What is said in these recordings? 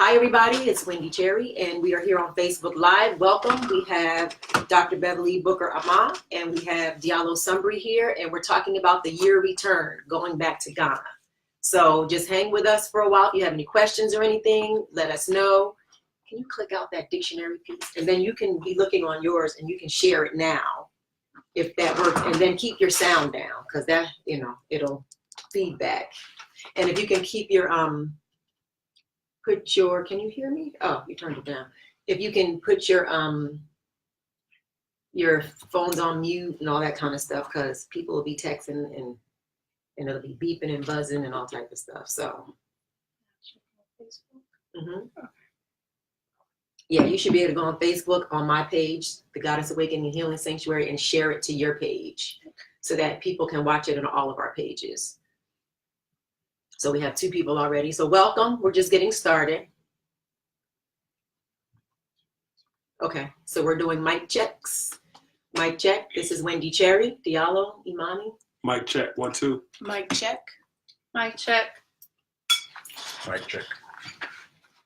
Hi everybody, it's Wendy Cherry and we are here on Facebook Live. Welcome. We have Dr. Bev Booker Ammah and we have Diallo Sumbry here, and we're talking about the year return, going back to Ghana. So just hang with us for a while. If you have any questions or anything, let us know. Can you click out that dictionary piece? And then you can be looking on yours and you can share it now if that works. And then keep your sound down because that, it'll feedback. And if you can keep your, can you hear me? Oh, you turned it down. If you can put your phones on mute and all that kind of stuff, because people will be texting and it'll be beeping and buzzing and all type of stuff. So, yeah, you should be able to go on Facebook on my page, the Goddess Awakening Healing Sanctuary, and share it to your page so that people can watch it on all of our pages. So we have 2 people already. So welcome. We're just getting started. Okay, so we're doing mic checks. Mic check. This is Wendy Cherry, Diallo, Imani. Mic check. 1, 2. Mic check. Mic check. Mic check.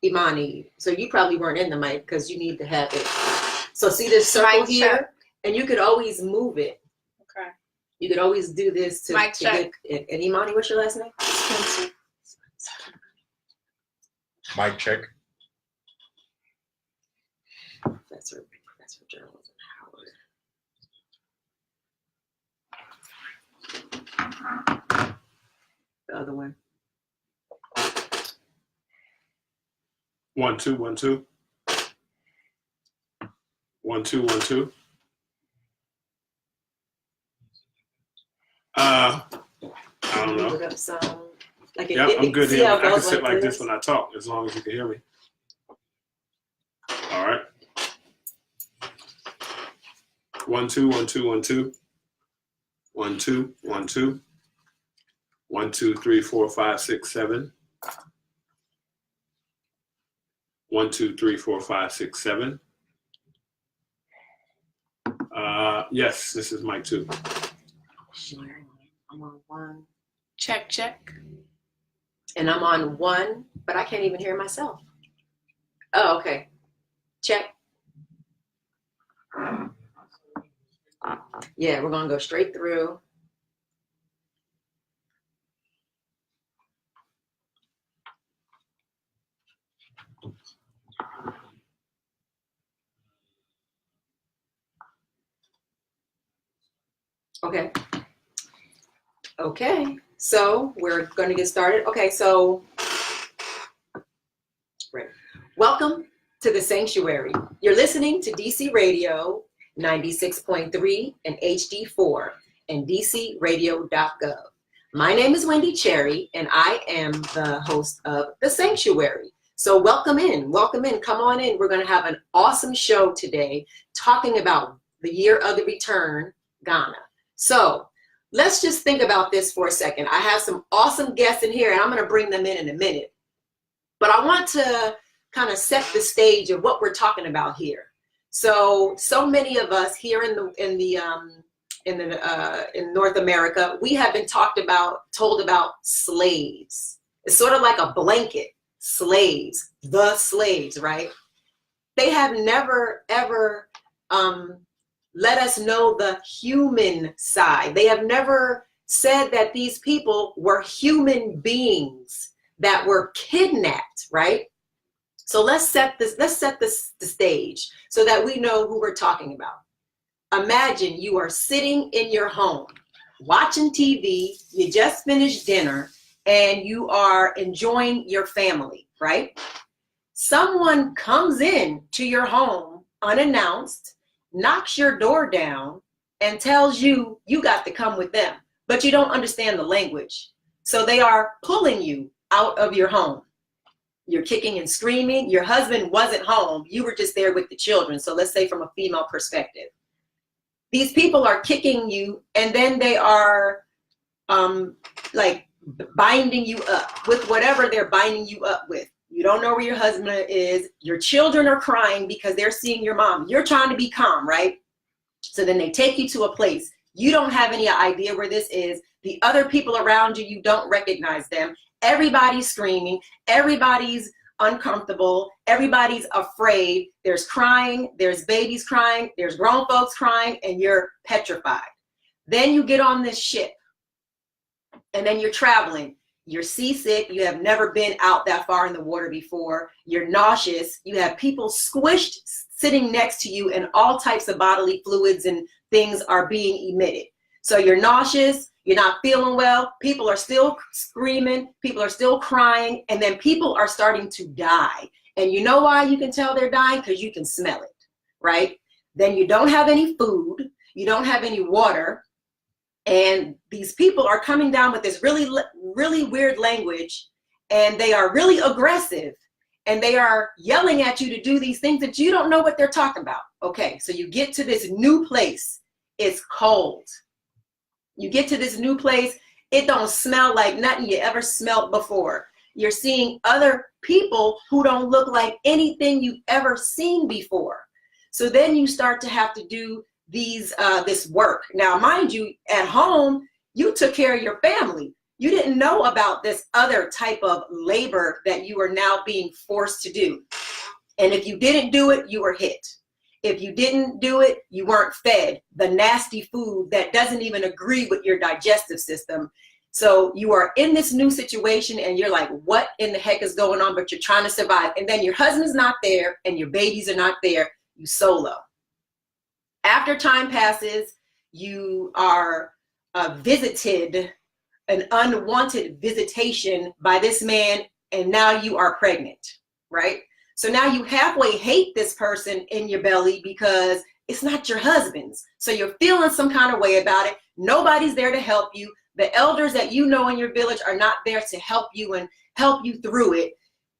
Imani. So you probably weren't in the mic because you need to have it. So see this circle Mic here? check. And you could always move it. Okay. You could always do this to Mic check. get. And Imani, what's your last name? Mic check. Professor Journalism, Howard. The other one. 1, 2, 1, 2. 1, 2, 1, 2. I don't know. Move it up some. Like Yeah, I'm good here. I can sit like this this when I talk, as long as you can hear me. All right. 1, 2, 1, 2, 1, 2. 1, 2, 1, 2. 1, 2, 3, 4, 5, 6, 7. 1, 2, 3, 4, 5, 6, 7. Yes, this is mic 2. I'm on 1. Check, check. And I'm on 1, but I can't even hear myself. Oh, okay. Check. Yeah, we're gonna go straight through. Okay. Okay, so we're going to get started. Okay, so right. Welcome to the Sanctuary. You're listening to DC Radio 96.3 and HD4 and DCRadio.gov. My name is Wendy Cherry, and I am the host of the Sanctuary. So welcome in, come on in. We're going to have an awesome show today talking about the year of the return, Ghana. So let's just think about this for a second. I have some awesome guests in here, and I'm going to bring them in a minute. But I want to kind of set the stage of what we're talking about here. So many of us here in North America, we have been told about slaves. It's sort of like a blanket. Slaves, the slaves, right? They have never ever let us know the human side. They have never said that these people were human beings that were kidnapped, right? So let's set the stage so that we know who we're talking about. Imagine you are sitting in your home, watching TV, you just finished dinner, and you are enjoying your family, right? Someone comes in to your home unannounced, knocks your door down, and tells you you got to come with them, but you don't understand the language. So they are pulling you out of your home. You're kicking and screaming. Your husband wasn't home. You were just there with the children. So let's say from a female perspective. These people are kicking you, and then they are like binding you up with whatever they're binding you up with. You don't know where your husband is. Your children are crying because they're seeing your mom. You're trying to be calm, right? So then they take you to a place. You don't have any idea where this is. The other people around you, you don't recognize them. Everybody's screaming. Everybody's uncomfortable. Everybody's afraid. There's crying, there's babies crying, there's grown folks crying, and you're petrified. Then you get on this ship, and then you're traveling. You're seasick. You have never been out that far in the water before. You're nauseous. You have people squished sitting next to you, and all types of bodily fluids and things are being emitted. So you're nauseous. You're not feeling well. People are still screaming. People are still crying. And then people are starting to die. And you know why you can tell they're dying? Because you can smell it, right? Then you don't have any food. You don't have any water. And these people are coming down with this really, really weird language. And they are really aggressive. And they are yelling at you to do these things that you don't know what they're talking about. Okay, so you get to this new place. It's cold. You get to this new place, it don't smell like nothing you ever smelled before. You're seeing other people who don't look like anything you've ever seen before. So then you start to have to do this work. Now, mind you, at home, you took care of your family. You didn't know about this other type of labor that you are now being forced to do. And if you didn't do it, you were hit. If you didn't do it, you weren't fed the nasty food that doesn't even agree with your digestive system. So you are in this new situation and you're like, what in the heck is going on? But you're trying to survive. And then your husband's not there and your babies are not there. You solo. After time passes, you are visited, an unwanted visitation by this man, and now you are pregnant, right? So now you halfway hate this person in your belly because it's not your husband's. So you're feeling some kind of way about it. Nobody's there to help you. The elders that you know in your village are not there to help you and help you through it.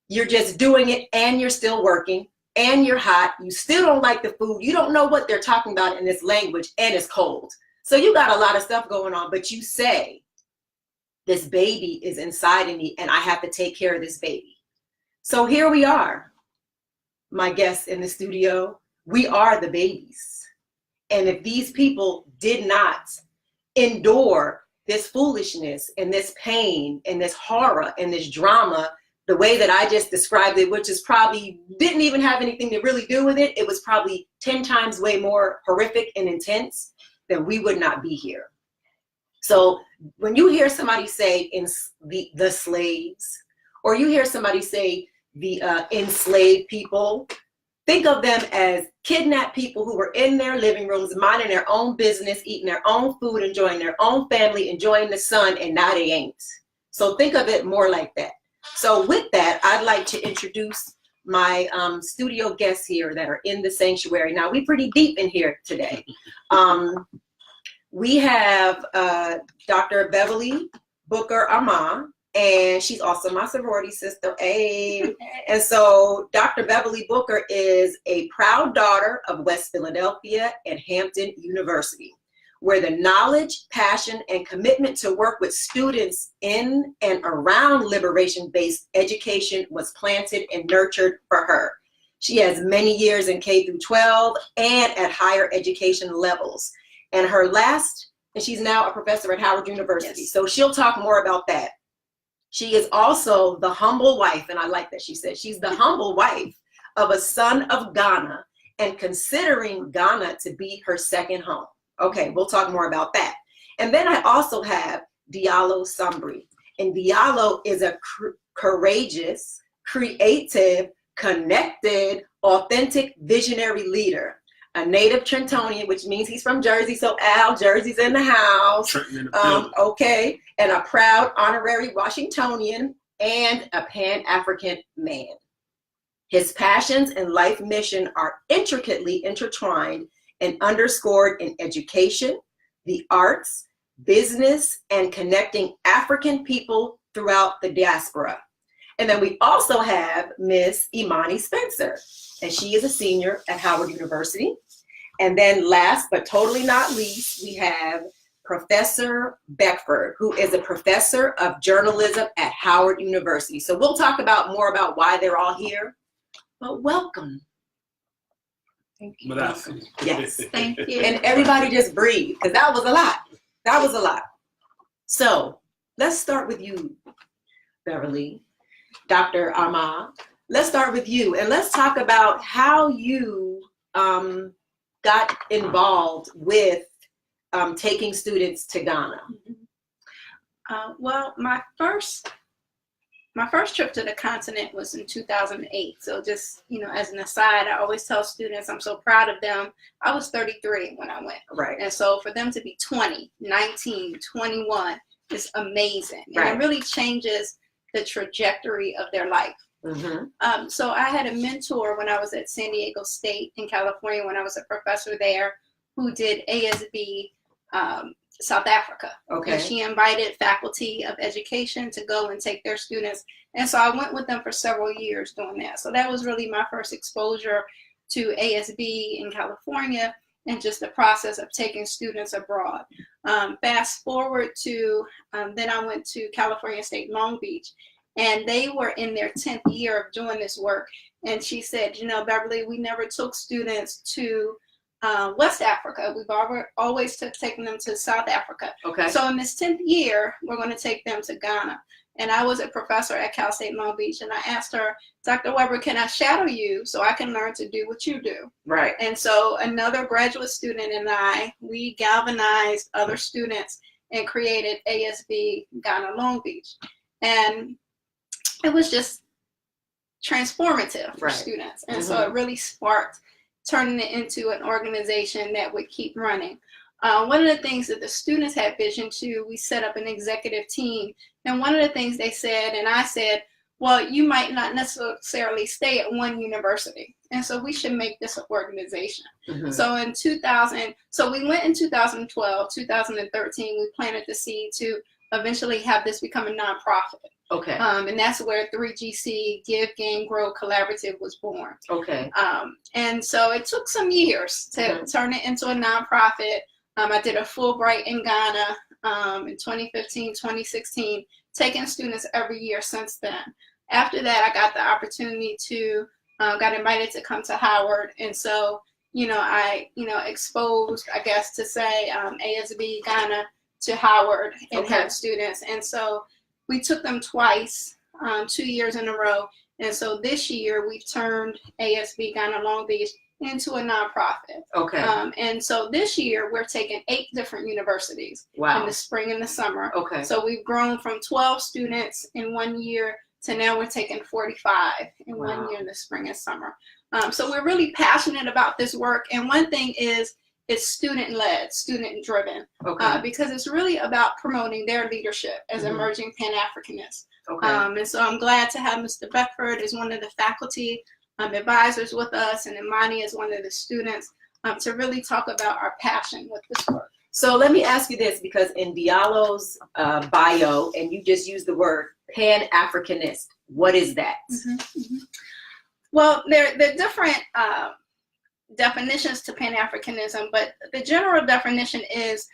You're just doing it, and you're still working, and you're hot. You still don't like the food. You don't know what they're talking about in this language, and it's cold. So you got a lot of stuff going on, but you say, this baby is inside of me and I have to take care of this baby. So here we are. My guests in the studio, we are the babies. And if these people did not endure this foolishness and this pain and this horror and this drama, the way that I just described it, which is probably didn't even have anything to really do with it, it was probably 10 times way more horrific and intense, then we would not be here. So when you hear somebody say in the slaves, or you hear somebody say the enslaved people, think of them as kidnapped people who were in their living rooms, minding their own business, eating their own food, enjoying their own family, enjoying the sun, and now they ain't. So think of it more like that. So with that, I'd like to introduce my studio guests here that are in the sanctuary. Now, we're pretty deep in here today. We have Dr. Bev Booker Ammah, and she's also my sorority sister. Hey. And so Dr. Beverly Booker is a proud daughter of West Philadelphia and Hampton University, where the knowledge, passion, and commitment to work with students in and around liberation-based education was planted and nurtured for her. She has many years in K through 12 and at higher education levels. And she's now a professor at Howard University. Yes. So she'll talk more about that. She is also the humble wife, and I like that she said she's the humble wife of a son of Ghana and considering Ghana to be her second home. Okay, we'll talk more about that. And then I also have Diallo Sumbry. And Diallo is a courageous, creative, connected, authentic, visionary leader. A native Trentonian, which means he's from Jersey. So Al, Jersey's in the house. Okay. And a proud honorary Washingtonian and a Pan-African man. His passions and life mission are intricately intertwined and underscored in education, the arts, business, and connecting African people throughout the diaspora. And then we also have Miss Imani Spencer, and she is a senior at Howard University. And then last but totally not least, we have Professor Beckford, who is a professor of journalism at Howard University. So we'll talk more about why they're all here, but welcome. Thank you. Yes. Thank you. And everybody just breathe, because that was a lot. That was a lot. So let's start with you, Beverly. Dr. Ammah, let's start with you, and let's talk about how you got involved with taking students to Ghana. Well, my first trip to the continent was in 2008. So just, as an aside, I always tell students I'm so proud of them. I was 33 when I went. Right. And so for them to be 20, 19, 21 is amazing. Right. And it really changes the trajectory of their life. Mm-hmm. So I had a mentor when I was at San Diego State in California, when I was a professor there, who did ASB South Africa. Okay. And she invited faculty of education to go and take their students. And so I went with them for several years doing that. So that was really my first exposure to ASB in California and just the process of taking students abroad. Fast forward to, then I went to California State Long Beach, and they were in their 10th year of doing this work. And she said, Beverly, we never took students to West Africa. We've always taken them to South Africa. Okay. So in this 10th year, we're going to take them to Ghana. And I was a professor at Cal State Long Beach, and I asked her, Dr. Weber, can I shadow you so I can learn to do what you do? Right. And so another graduate student and we galvanized other students and created ASB Ghana Long Beach. And it was just transformative for students. And so it really sparked turning it into an organization that would keep running. One of the things that the students had vision to, we set up an executive team. And one of the things they said, and I said, well, you might not necessarily stay at one university. And so we should make this an organization. So in 2000, so we went in 2012, 2013, we planted the seed to eventually have this become a nonprofit. Okay. And that's where 3GC Give, Gain, Grow Collaborative was born. Okay. And so it took some years to turn it into a nonprofit. I did a Fulbright in Ghana in 2015, 2016, taking students every year since then. After that, I got the opportunity to, got invited to come to Howard. And so, I, exposed, I guess to say, ASB Ghana to Howard and have students. And so we took them twice, 2 years in a row. And so this year we've turned ASB Ghana Long Beach into a nonprofit. Okay. And so this year we're taking 8 different universities in the spring and the summer. Okay. So we've grown from 12 students in 1 year to now we're taking 45 in 1 year in the spring and summer. So we're really passionate about this work. And one thing is, it's student-led, student-driven, because it's really about promoting their leadership as emerging Pan-Africanists. Okay. And so I'm glad to have Mr. Beckford as one of the faculty advisors with us, and Imani as one of the students, to really talk about our passion with this work. So let me ask you this, because in Diallo's bio, and you just used the word Pan-Africanist, what is that? Well, there are different definitions to Pan-Africanism, but the general definition is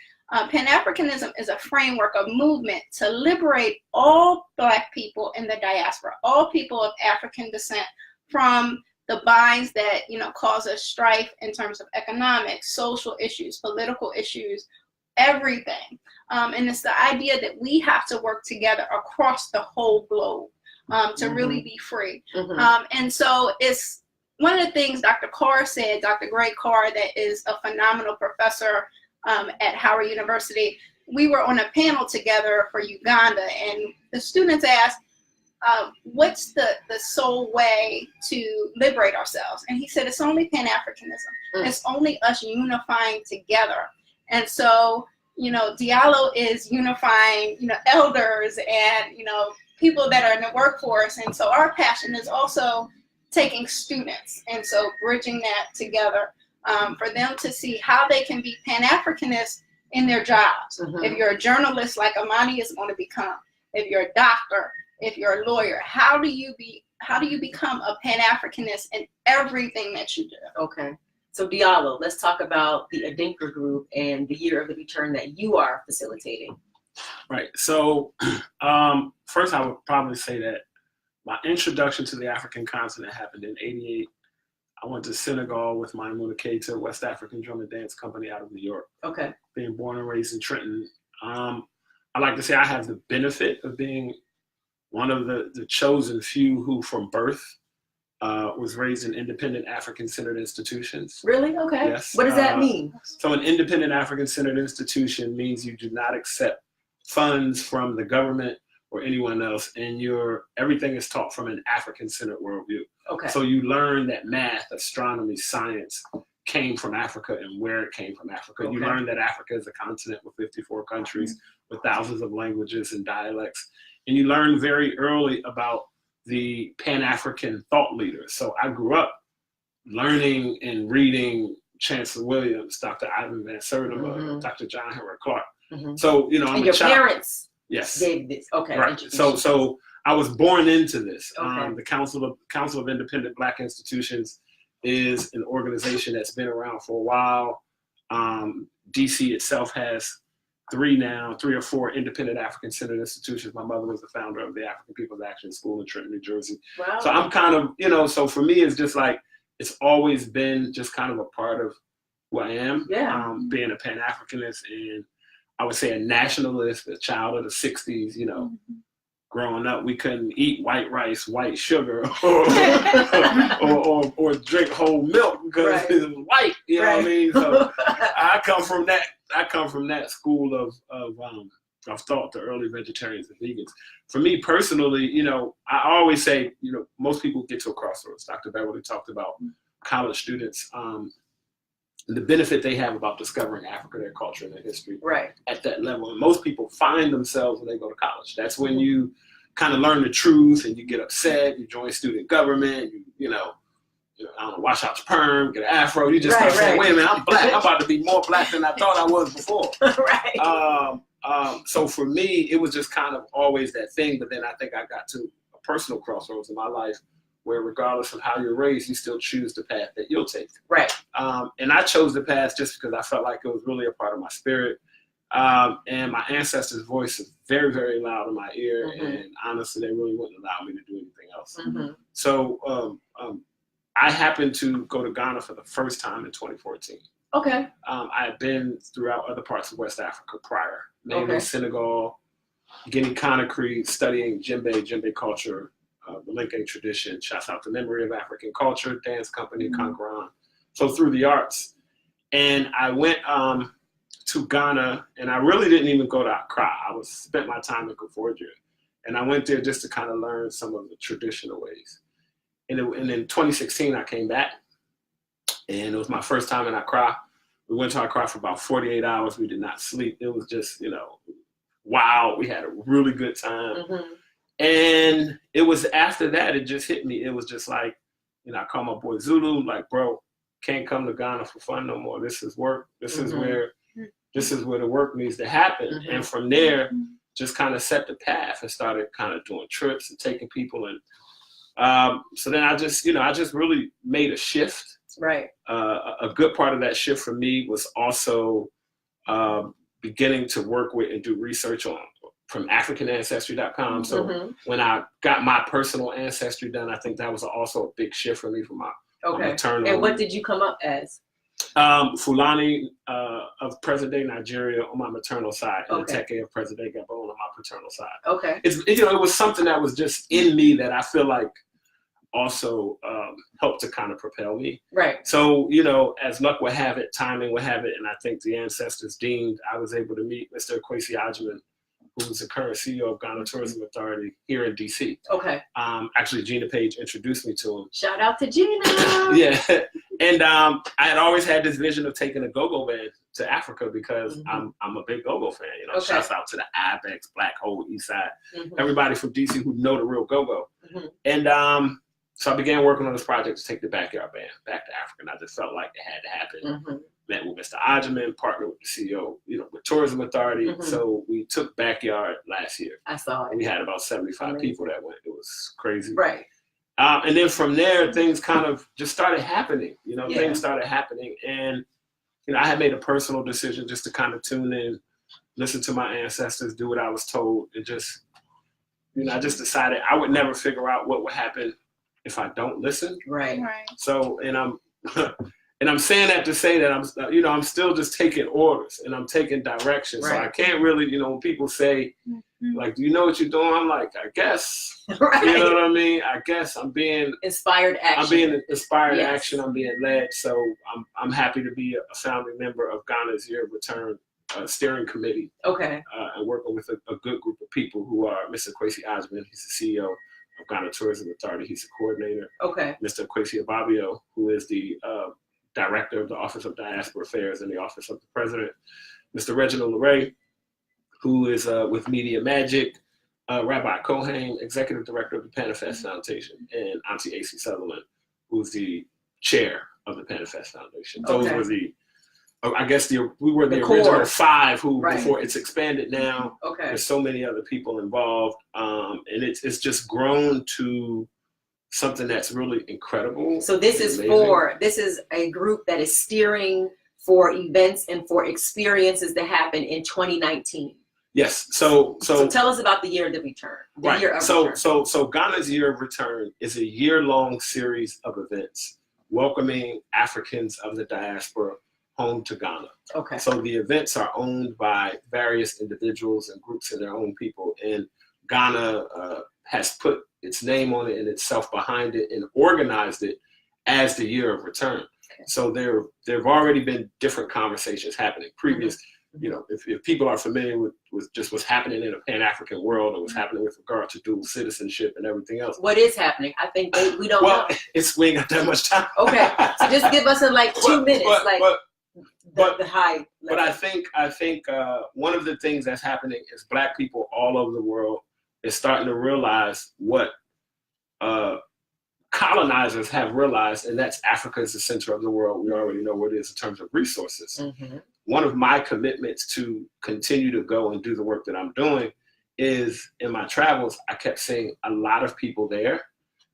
Pan-Africanism is a framework of movement to liberate all Black people in the diaspora, all people of African descent, from the binds that cause us strife in terms of economic, social issues, political issues, everything. And it's the idea that we have to work together across the whole globe to really be free. And so it's one of the things Dr. Carr said, Dr. Greg Carr, that is a phenomenal professor at Howard University. We were on a panel together for Uganda, and the students asked, what's the sole way to liberate ourselves? And he said, it's only Pan-Africanism. It's only us unifying together. And so, Diallo is unifying, elders and, people that are in the workforce. And so our passion is also taking students, and so bridging that together for them to see how they can be Pan-Africanists in their jobs. If you're a journalist like Imani is going to become, if you're a doctor, if you're a lawyer, how do you become a Pan-Africanist in everything that you do? Okay. So Diallo, let's talk about the Adinkra group and the Year of the Return that you are facilitating. Right. So first I would probably say that my introduction to the African continent happened in '88. I went to Senegal with my Maimouna Keita, West African Drum and Dance Company out of New York. Okay. Being born and raised in Trenton. I like to say I have the benefit of being one of the chosen few who from birth was raised in independent African-centered institutions. Really? Okay. Yes. What does that mean? So an independent African-centered institution means you do not accept funds from the government or anyone else, and everything is taught from an African-centered worldview. Okay. So you learn that math, astronomy, science came from Africa and where it came from Africa. Okay. You learn that Africa is a continent with 54 countries with thousands of languages and dialects. And you learn very early about the Pan-African thought leaders. So I grew up learning and reading Chancellor Williams, Dr. Ivan Van Sertima, Dr. John Henrik Clark. So, I'm and a your child. Parents Yes. gave this. Okay. Right. So I was born into this. Okay. The Council of Independent Black Institutions is an organization that's been around for a while. DC itself has 3 or 4 independent African-centered institutions. My mother was the founder of the African People's Action School in Trenton, New Jersey. Wow. So I'm kind of, so for me, it's just like, it's always been just kind of a part of who I am. Yeah. Being a Pan-Africanist, and I would say a nationalist, a child of the 60s, growing up, we couldn't eat white rice, white sugar, or drink whole milk because it was white. You know what I mean? So I come from that school of thought, the early vegetarians and vegans. For me personally, I always say, most people get to a crossroads. Dr. Beverly talked about college students, the benefit they have about discovering Africa, their culture, and their history at that level. And most people find themselves when they go to college. That's when you kind of learn the truth and you get upset, you join student government, I don't know, wash out your perm, get an afro. You just start saying, wait a minute, I'm black. I'm about to be more black than I thought I was before. So for me, it was just kind of always that thing. But then I think I got to a personal crossroads in my life where regardless of how you're raised, you still choose the path that you'll take. Right. And I chose the path just because I felt like it was really a part of my spirit. And my ancestors' voice is very, very loud in my ear. And honestly, they really wouldn't allow me to do anything else. So I happened to go to Ghana for the first time in 2014. Okay. I had been throughout other parts of West Africa prior, mainly Senegal, Guinea-Conakry, studying djembe culture, the Linking tradition, shouts out the memory of African culture, dance company, Conquerant. So through the arts. And I went to Ghana, and I really didn't even go to Accra. I spent my time in Koforidua. And I went there just to kind of learn some of the traditional ways. And in 2016, I came back, and it was my first time in Accra. We went to Accra for about 48 hours. We did not sleep. It was just, wow. We had a really good time. And it was after that, it just hit me. It was just like, I called my boy Zulu, like, bro, can't come to Ghana for fun no more. This is work. This is where the work needs to happen. And from there, just kind of set the path and started kind of doing trips and taking people. And so then I just really made a shift. Right. A good part of that shift for me was also beginning to work with and do research from AfricanAncestry.com. So when I got my personal ancestry done, I think that was also a big shift for me for my maternal. And what did you come up as? Fulani of present-day Nigeria on my maternal side, and Teke of present-day Gabon on my paternal side. Okay. It was something that was just in me that I feel like also helped to kind of propel me. Right. So, as luck would have it, timing would have it, and I think the ancestors deemed I was able to meet Mr. Kwesi Agyemang, who's the current CEO of Ghana Tourism Authority here in DC. Okay. Actually, Gina Page introduced me to him. Shout out to Gina. Yeah. And I had always had this vision of taking a go-go band to Africa because I'm a big go-go fan. Shouts out to the Ibex, Black Hole, Eastside, everybody from DC who know the real go-go. And so I began working on this project to take the backyard band back to Africa. And I just felt like it had to happen. Met with Mr. Agyemang, partnered with the CEO, with Tourism Authority. So we took Backyard last year. I saw it. We had about 75 people that went. It was crazy. Right. And then from there, things kind of just started happening. Things started happening. And, I had made a personal decision just to kind of tune in, listen to my ancestors, do what I was told. And just, I just decided I would never figure out what would happen if I don't listen. Right. So, and I'm saying that to say that I'm still just taking orders and I'm taking direction. Right. So I can't really, when people say, Like, do you know what you're doing? I'm like, I guess. Right. You know what I mean? I guess I'm being inspired action. I'm being inspired Yes. action. I'm being led. So I'm happy to be a founding member of Ghana's Year of Return steering committee. Okay. And working with a good group of people who are Mr. Kwesi Osmond. He's the CEO of Ghana Tourism Authority. He's the coordinator. Okay. Mr. Kwesi Ababio, who is the director of the Office of Diaspora Affairs and the Office of the President. Mr. Reginald Leray, who is with Media Magic. Rabbi Kohen, executive director of the Panifest Foundation, and Auntie A.C. Sutherland, who's the chair of the Panifest Foundation. Those Okay. were I guess we were the core. original 5 who, Right. before it's expanded now. Okay. There's so many other people involved, and it's just grown to something that's really incredible. So this is amazing. this is a group that is steering for events and for experiences that happen in 2019. Yes. So tell us about the Year of the Return. Right. Year of So Return. Ghana's Year of Return is a year-long series of events welcoming Africans of the diaspora home to Ghana. Okay. So the events are owned by various individuals and groups and their own people, and Ghana has put its name on it and itself behind it and organized it as the Year of Return. Okay. So there have already been different conversations happening. Previous. You know, if people are familiar with just what's happening in a Pan-African world and what's happening with regard to dual citizenship and everything else. What is happening? I think we don't know. We ain't got that much time. Okay, so just give us in like 2 minutes, the high. But I think one of the things that's happening is Black people all over the world is starting to realize what colonizers have realized, and that's Africa is the center of the world. We already know what it is in terms of resources. Mm-hmm. One of my commitments to continue to go and do the work that I'm doing is in my travels, I kept seeing a lot of people there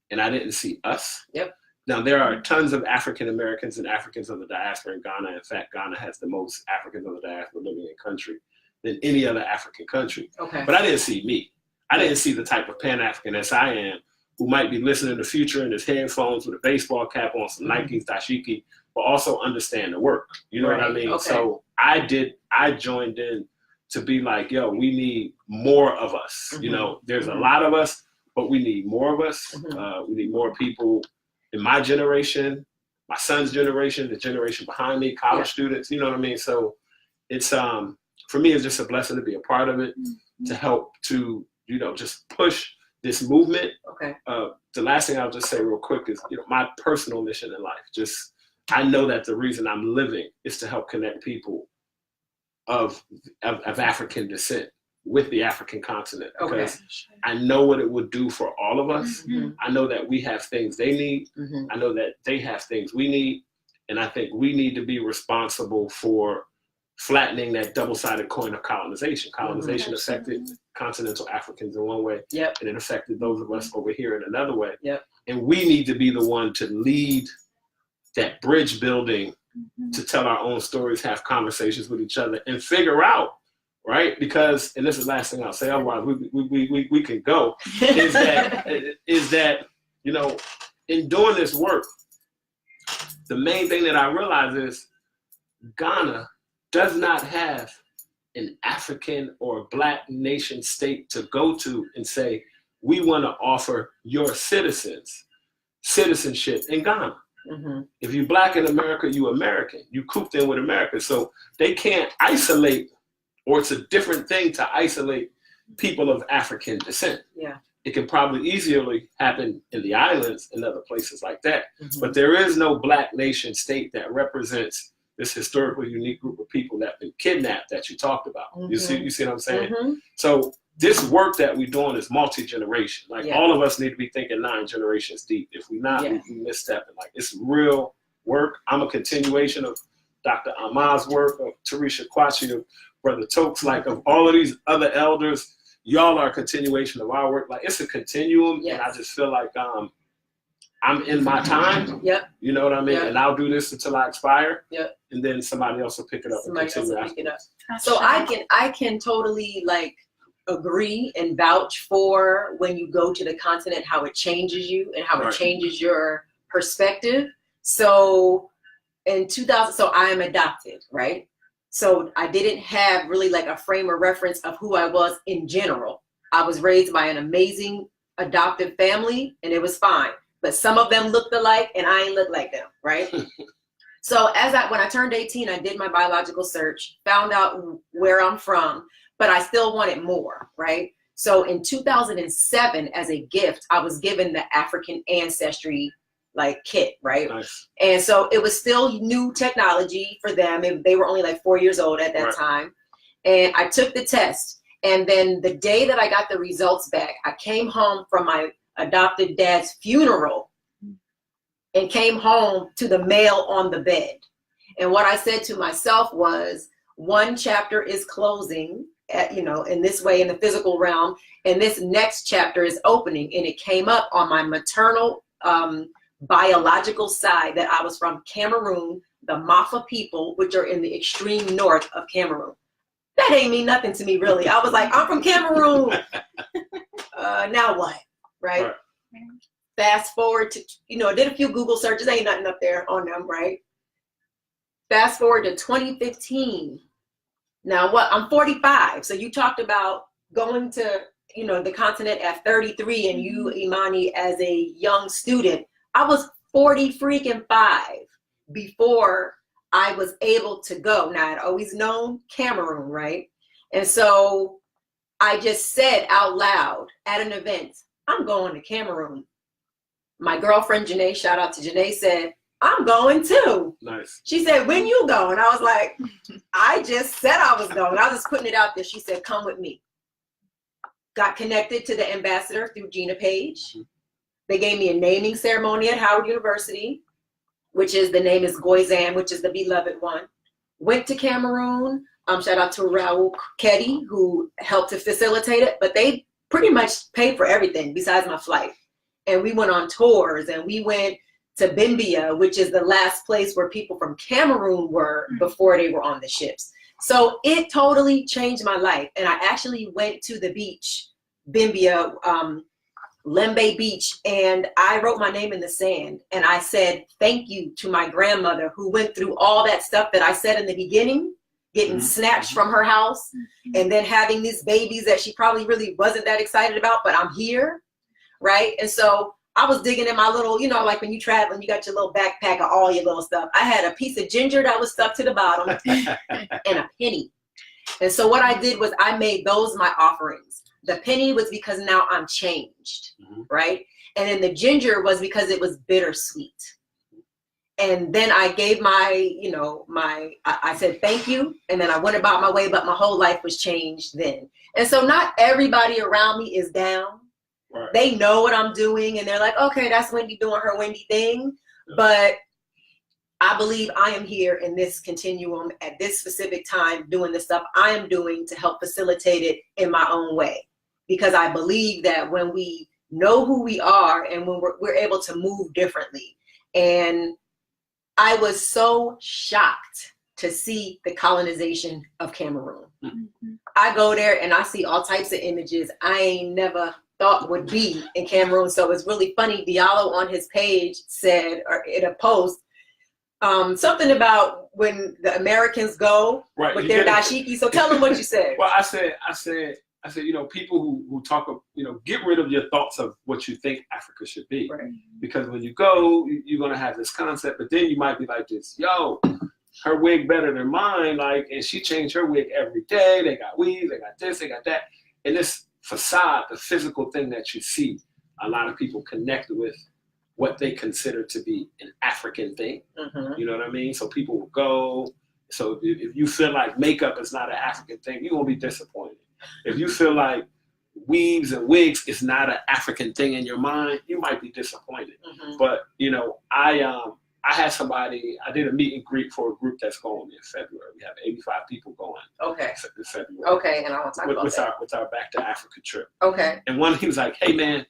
and I didn't see us. Yep. Now there are tons of African Americans and Africans of the diaspora in Ghana. In fact, Ghana has the most Africans of the diaspora living in country than any other African country. Okay. But I didn't see me. I didn't see the type of Pan-African as I am, who might be listening to Future in his headphones with a baseball cap on, some Nikes, dashiki, but also understand the work. You know what I mean? Okay. So I joined in to be like, yo, we need more of us. Mm-hmm. You know, there's a lot of us, but we need more of us. Mm-hmm. We need more people in my generation, my son's generation, the generation behind me, college students, you know what I mean? So it's, for me, it's just a blessing to be a part of it, to help to, you know, just push this movement. Okay. The last thing I'll just say real quick is, you know, my personal mission in life, just, I know that the reason I'm living is to help connect people of African descent with the African continent. Because I know what it would do for all of us. Mm-hmm. I know that we have things they need. Mm-hmm. I know that they have things we need. And I think we need to be responsible for flattening that double-sided coin of colonization. Colonization affected continental Africans in one way, and it affected those of us over here in another way. And we need to be the one to lead that bridge building, to tell our own stories, have conversations with each other, and figure out, right? Because, and this is the last thing I'll say, otherwise we can go, is that, you know, in doing this work, the main thing that I realize is Ghana does not have an African or Black nation state to go to and say, we want to offer your citizens citizenship in Ghana. Mm-hmm. If you're Black in America, you American. You cooped in with America. So they can't isolate, or it's a different thing to isolate people of African descent. Yeah. It can probably easily happen in the islands and other places like that. Mm-hmm. But there is no Black nation state that represents this historically unique group of people that have been kidnapped that you talked about. Mm-hmm. You see what I'm saying? Mm-hmm. So this work that we're doing is multi-generation. Like all of us need to be thinking 9 generations deep. If we're not, we misstepping. Like it's real work. I'm a continuation of Dr. Ammah's work, of Tarisha Kwachi, of Brother Tokes, like of all of these other elders. Y'all are a continuation of our work. Like it's a continuum, and I just feel like I'm in my time. You know what I mean? And I'll do this until I expire. And then somebody else will pick it up. So I can totally like agree and vouch for when you go to the continent, how it changes you and how it changes your perspective. So in 2000, so I am adopted, right? So I didn't have really like a frame of reference of who I was in general. I was raised by an amazing adoptive family, and it was fine. But some of them looked alike, and I ain't look like them, right? So when I turned 18, I did my biological search, found out where I'm from, but I still wanted more, right? So in 2007, as a gift, I was given the African ancestry like kit, right? Nice. And so it was still new technology for them. They were only like 4 years old at that time. And I took the test. And then the day that I got the results back, I came home from my adopted dad's funeral and came home to the mail on the bed. And what I said to myself was, one chapter is closing, in this way in the physical realm, and this next chapter is opening. And it came up on my maternal biological side that I was from Cameroon, the Mafa people, which are in the extreme north of Cameroon. That ain't mean nothing to me, really. I was like, I'm from Cameroon. Now what, right? Fast forward to, did a few Google searches. Ain't nothing up there on them, right? Fast forward to 2015. Now what? I'm 45. So you talked about going to, the continent at 33, and you, Imani, as a young student. I was 40 freaking 5 before I was able to go. Now, I'd always known Cameroon, right? And so I just said out loud at an event, I'm going to Cameroon. My girlfriend, Janae, shout out to Janae, said, I'm going too. Nice. She said, when you go? And I was like, I just said I was going. I was just putting it out there. She said, come with me. Got connected to the ambassador through Gina Page. They gave me a naming ceremony at Howard University, the name is Goizan, which is the beloved one. Went to Cameroon. Shout out to Raoul Ketty, who helped to facilitate it, but they pretty much paid for everything besides my flight. And we went on tours, and we went to Bimbia, which is the last place where people from Cameroon were before they were on the ships. So it totally changed my life. And I actually went to the beach, Bimbia, Lembe Beach, and I wrote my name in the sand, and I said thank you to my grandmother who went through all that stuff that I said in the beginning, getting snatched from her house, and then having these babies that she probably really wasn't that excited about, but I'm here, right? And so I was digging in my little, like when you travel and you got your little backpack of all your little stuff. I had a piece of ginger that was stuck to the bottom and a penny. And so what I did was I made those my offerings. The penny was because now I'm changed, right? And then the ginger was because it was bittersweet. And then I gave I said thank you, and then I went about my way, but my whole life was changed then. And so not everybody around me is down. Right. They know what I'm doing, and they're like, okay, that's Wendy doing her Wendy thing. Yeah. But I believe I am here in this continuum at this specific time doing the stuff I am doing to help facilitate it in my own way. Because I believe that when we know who we are and when we're able to move differently. And I was so shocked to see the colonization of Cameroon. I go there and I see all types of images I ain't never thought would be in Cameroon. So it's really funny. Diallo on his page said, or in a post, something about when the Americans go with their dashiki. So tell them what you said. Well, I said, people who talk of, get rid of your thoughts of what you think Africa should be. Right. Because when you go, you're going to have this concept, but then you might be like this, her wig better than mine. And she changed her wig every day. They got weaves, they got this, they got that. And this facade, the physical thing that you see, a lot of people connect with what they consider to be an African thing. You know what I mean? So people will go. So if you feel like makeup is not an African thing, you're going to be disappointed. If you feel like weaves and wigs is not an African thing in your mind, you might be disappointed. But, I had somebody, I did a meet and greet for a group that's going in February. We have 85 people going in February. Okay, and I want to talk about that. With our Back to Africa trip. Okay. And he was like, hey man,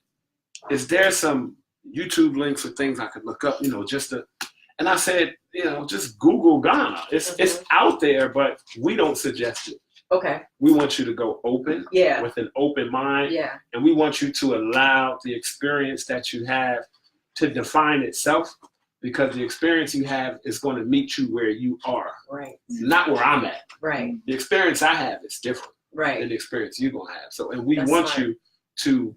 is there some YouTube links or things I could look up, just to, and I said, just Google Ghana. It's out there, but we don't suggest it. Okay. We want you to go open with an open mind. Yeah. And we want you to allow the experience that you have to define itself, because the experience you have is going to meet you where you are, Right. not where I'm at. Right. The experience I have is different Right. than the experience you're going to have. So, and we That's want smart. you to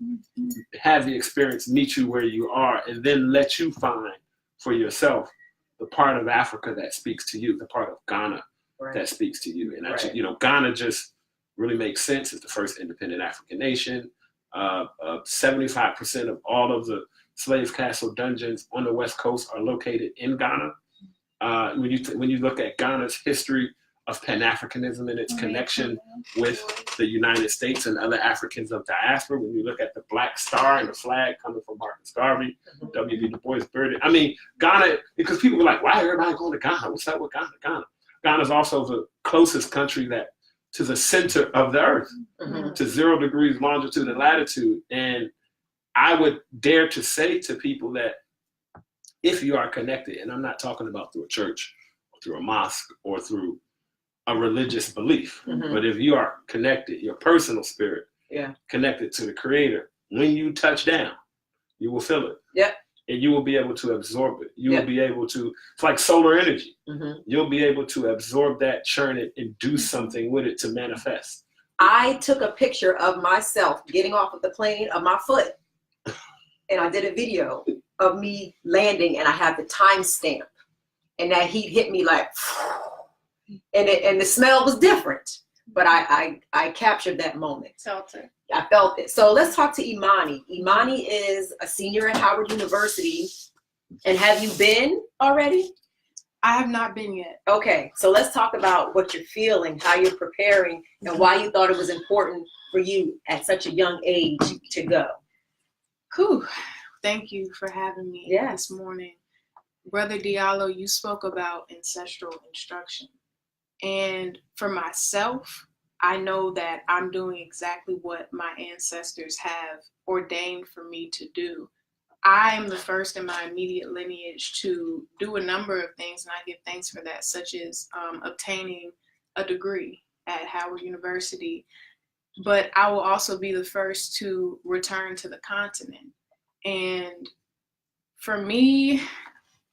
have the experience meet you where you are, and then let you find for yourself the part of Africa that speaks to you, the part of Ghana Right. that speaks to you. And actually, Right. you know, Ghana just really makes sense. It's the first independent African nation. 75% of all of the slave castle dungeons on the West Coast are located in Ghana. When you look at Ghana's history of pan-Africanism and its connection with the United States and other Africans of diaspora, when you look at the Black Star and the flag coming from Marcus Garvey, W.B. Du Bois Bernard. I mean, Ghana, because people were like, why are everybody going to Ghana? What's up with Ghana? Ghana is also the closest country to the center of the earth, to 0 degrees longitude and latitude. And I would dare to say to people that if you are connected, and I'm not talking about through a church or through a mosque or through a religious belief, but if you are connected, your personal spirit, connected to the Creator, when you touch down, you will feel it. Yep. And you will be able to absorb it. You will be able to, it's like solar energy. You'll be able to absorb that, churn it, and do something with it to manifest. I took a picture of myself getting off of the plane of my foot, and I did a video of me landing, and I had the timestamp, and that heat hit me like, and the smell was different, but I captured that moment. I felt it. So let's talk to Imani. Imani is a senior at Howard University, and have you been already? I have not been yet. Okay, so let's talk about what you're feeling, how you're preparing, and why you thought it was important for you at such a young age to go. Whew. Thank you for having me this morning. Brother Diallo, you spoke about ancestral instruction. And for myself, I know that I'm doing exactly what my ancestors have ordained for me to do. I am the first in my immediate lineage to do a number of things, and I give thanks for that, such as obtaining a degree at Howard University. But I will also be the first to return to the continent. And for me,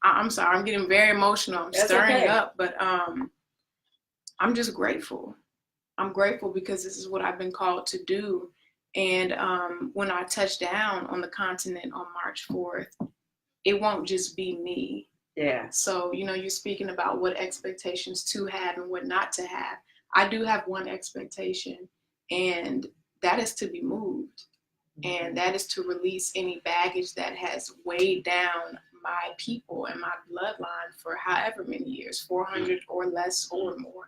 I'm sorry, I'm getting very emotional. I'm stirring up, but I'm just grateful. I'm grateful because this is what I've been called to do. And when I touch down on the continent on March 4th, it won't just be me. Yeah. So, you know, you're speaking about what expectations to have and what not to have. I do have one expectation, and that is to be moved. And that is to release any baggage that has weighed down my people and my bloodline for however many years, 400 or less or more.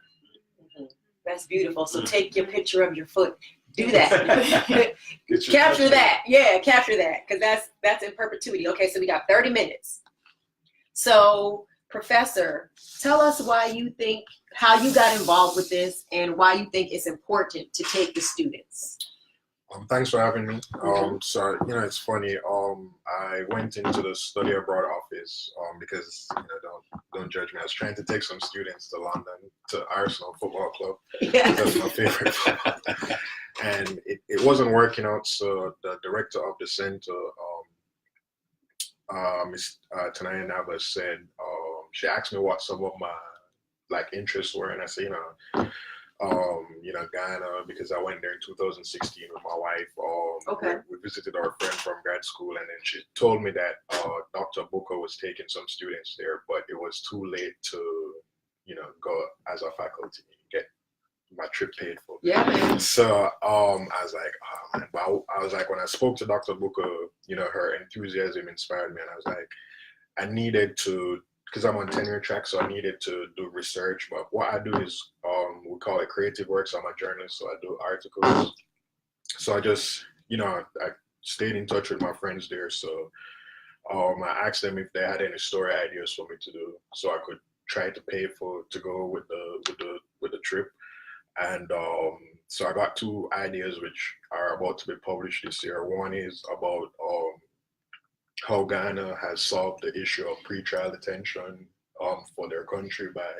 That's beautiful. So take your picture of your foot. Do that. Capture that. Yeah, capture that. Because that's in perpetuity. Okay, so we got 30 minutes. So, Professor, tell us how you got involved with this and why you think it's important to take the students. Thanks for having me. So, you know, it's funny. I went into the study abroad office because, you know, don't judge me. I was trying to take some students to London, to Arsenal Football Club. Yeah. That's my favorite club. And it wasn't working out. So the director of the center, Ms. Tanaya Nava, said, she asked me what some of my interests were, and I said, Ghana, because I went there in 2016 with my wife. Okay. We visited our friend from grad school, and then she told me that Dr. Booker was taking some students there, but it was too late to, go as a faculty, get my trip paid for. Yeah, man. So I was like, oh man, but I was like, when I spoke to Dr. Booker, her enthusiasm inspired me, and I was like, I needed to, because I'm on tenure track, so I needed to do research. But what I do is, we call it creative work. So I'm a journalist, so I do articles. So I just, I stayed in touch with my friends there. So I asked them if they had any story ideas for me to do, so I could try to pay to go with the trip. And so I got 2 ideas which are about to be published this year. One is about how Ghana has solved the issue of pretrial detention for their country by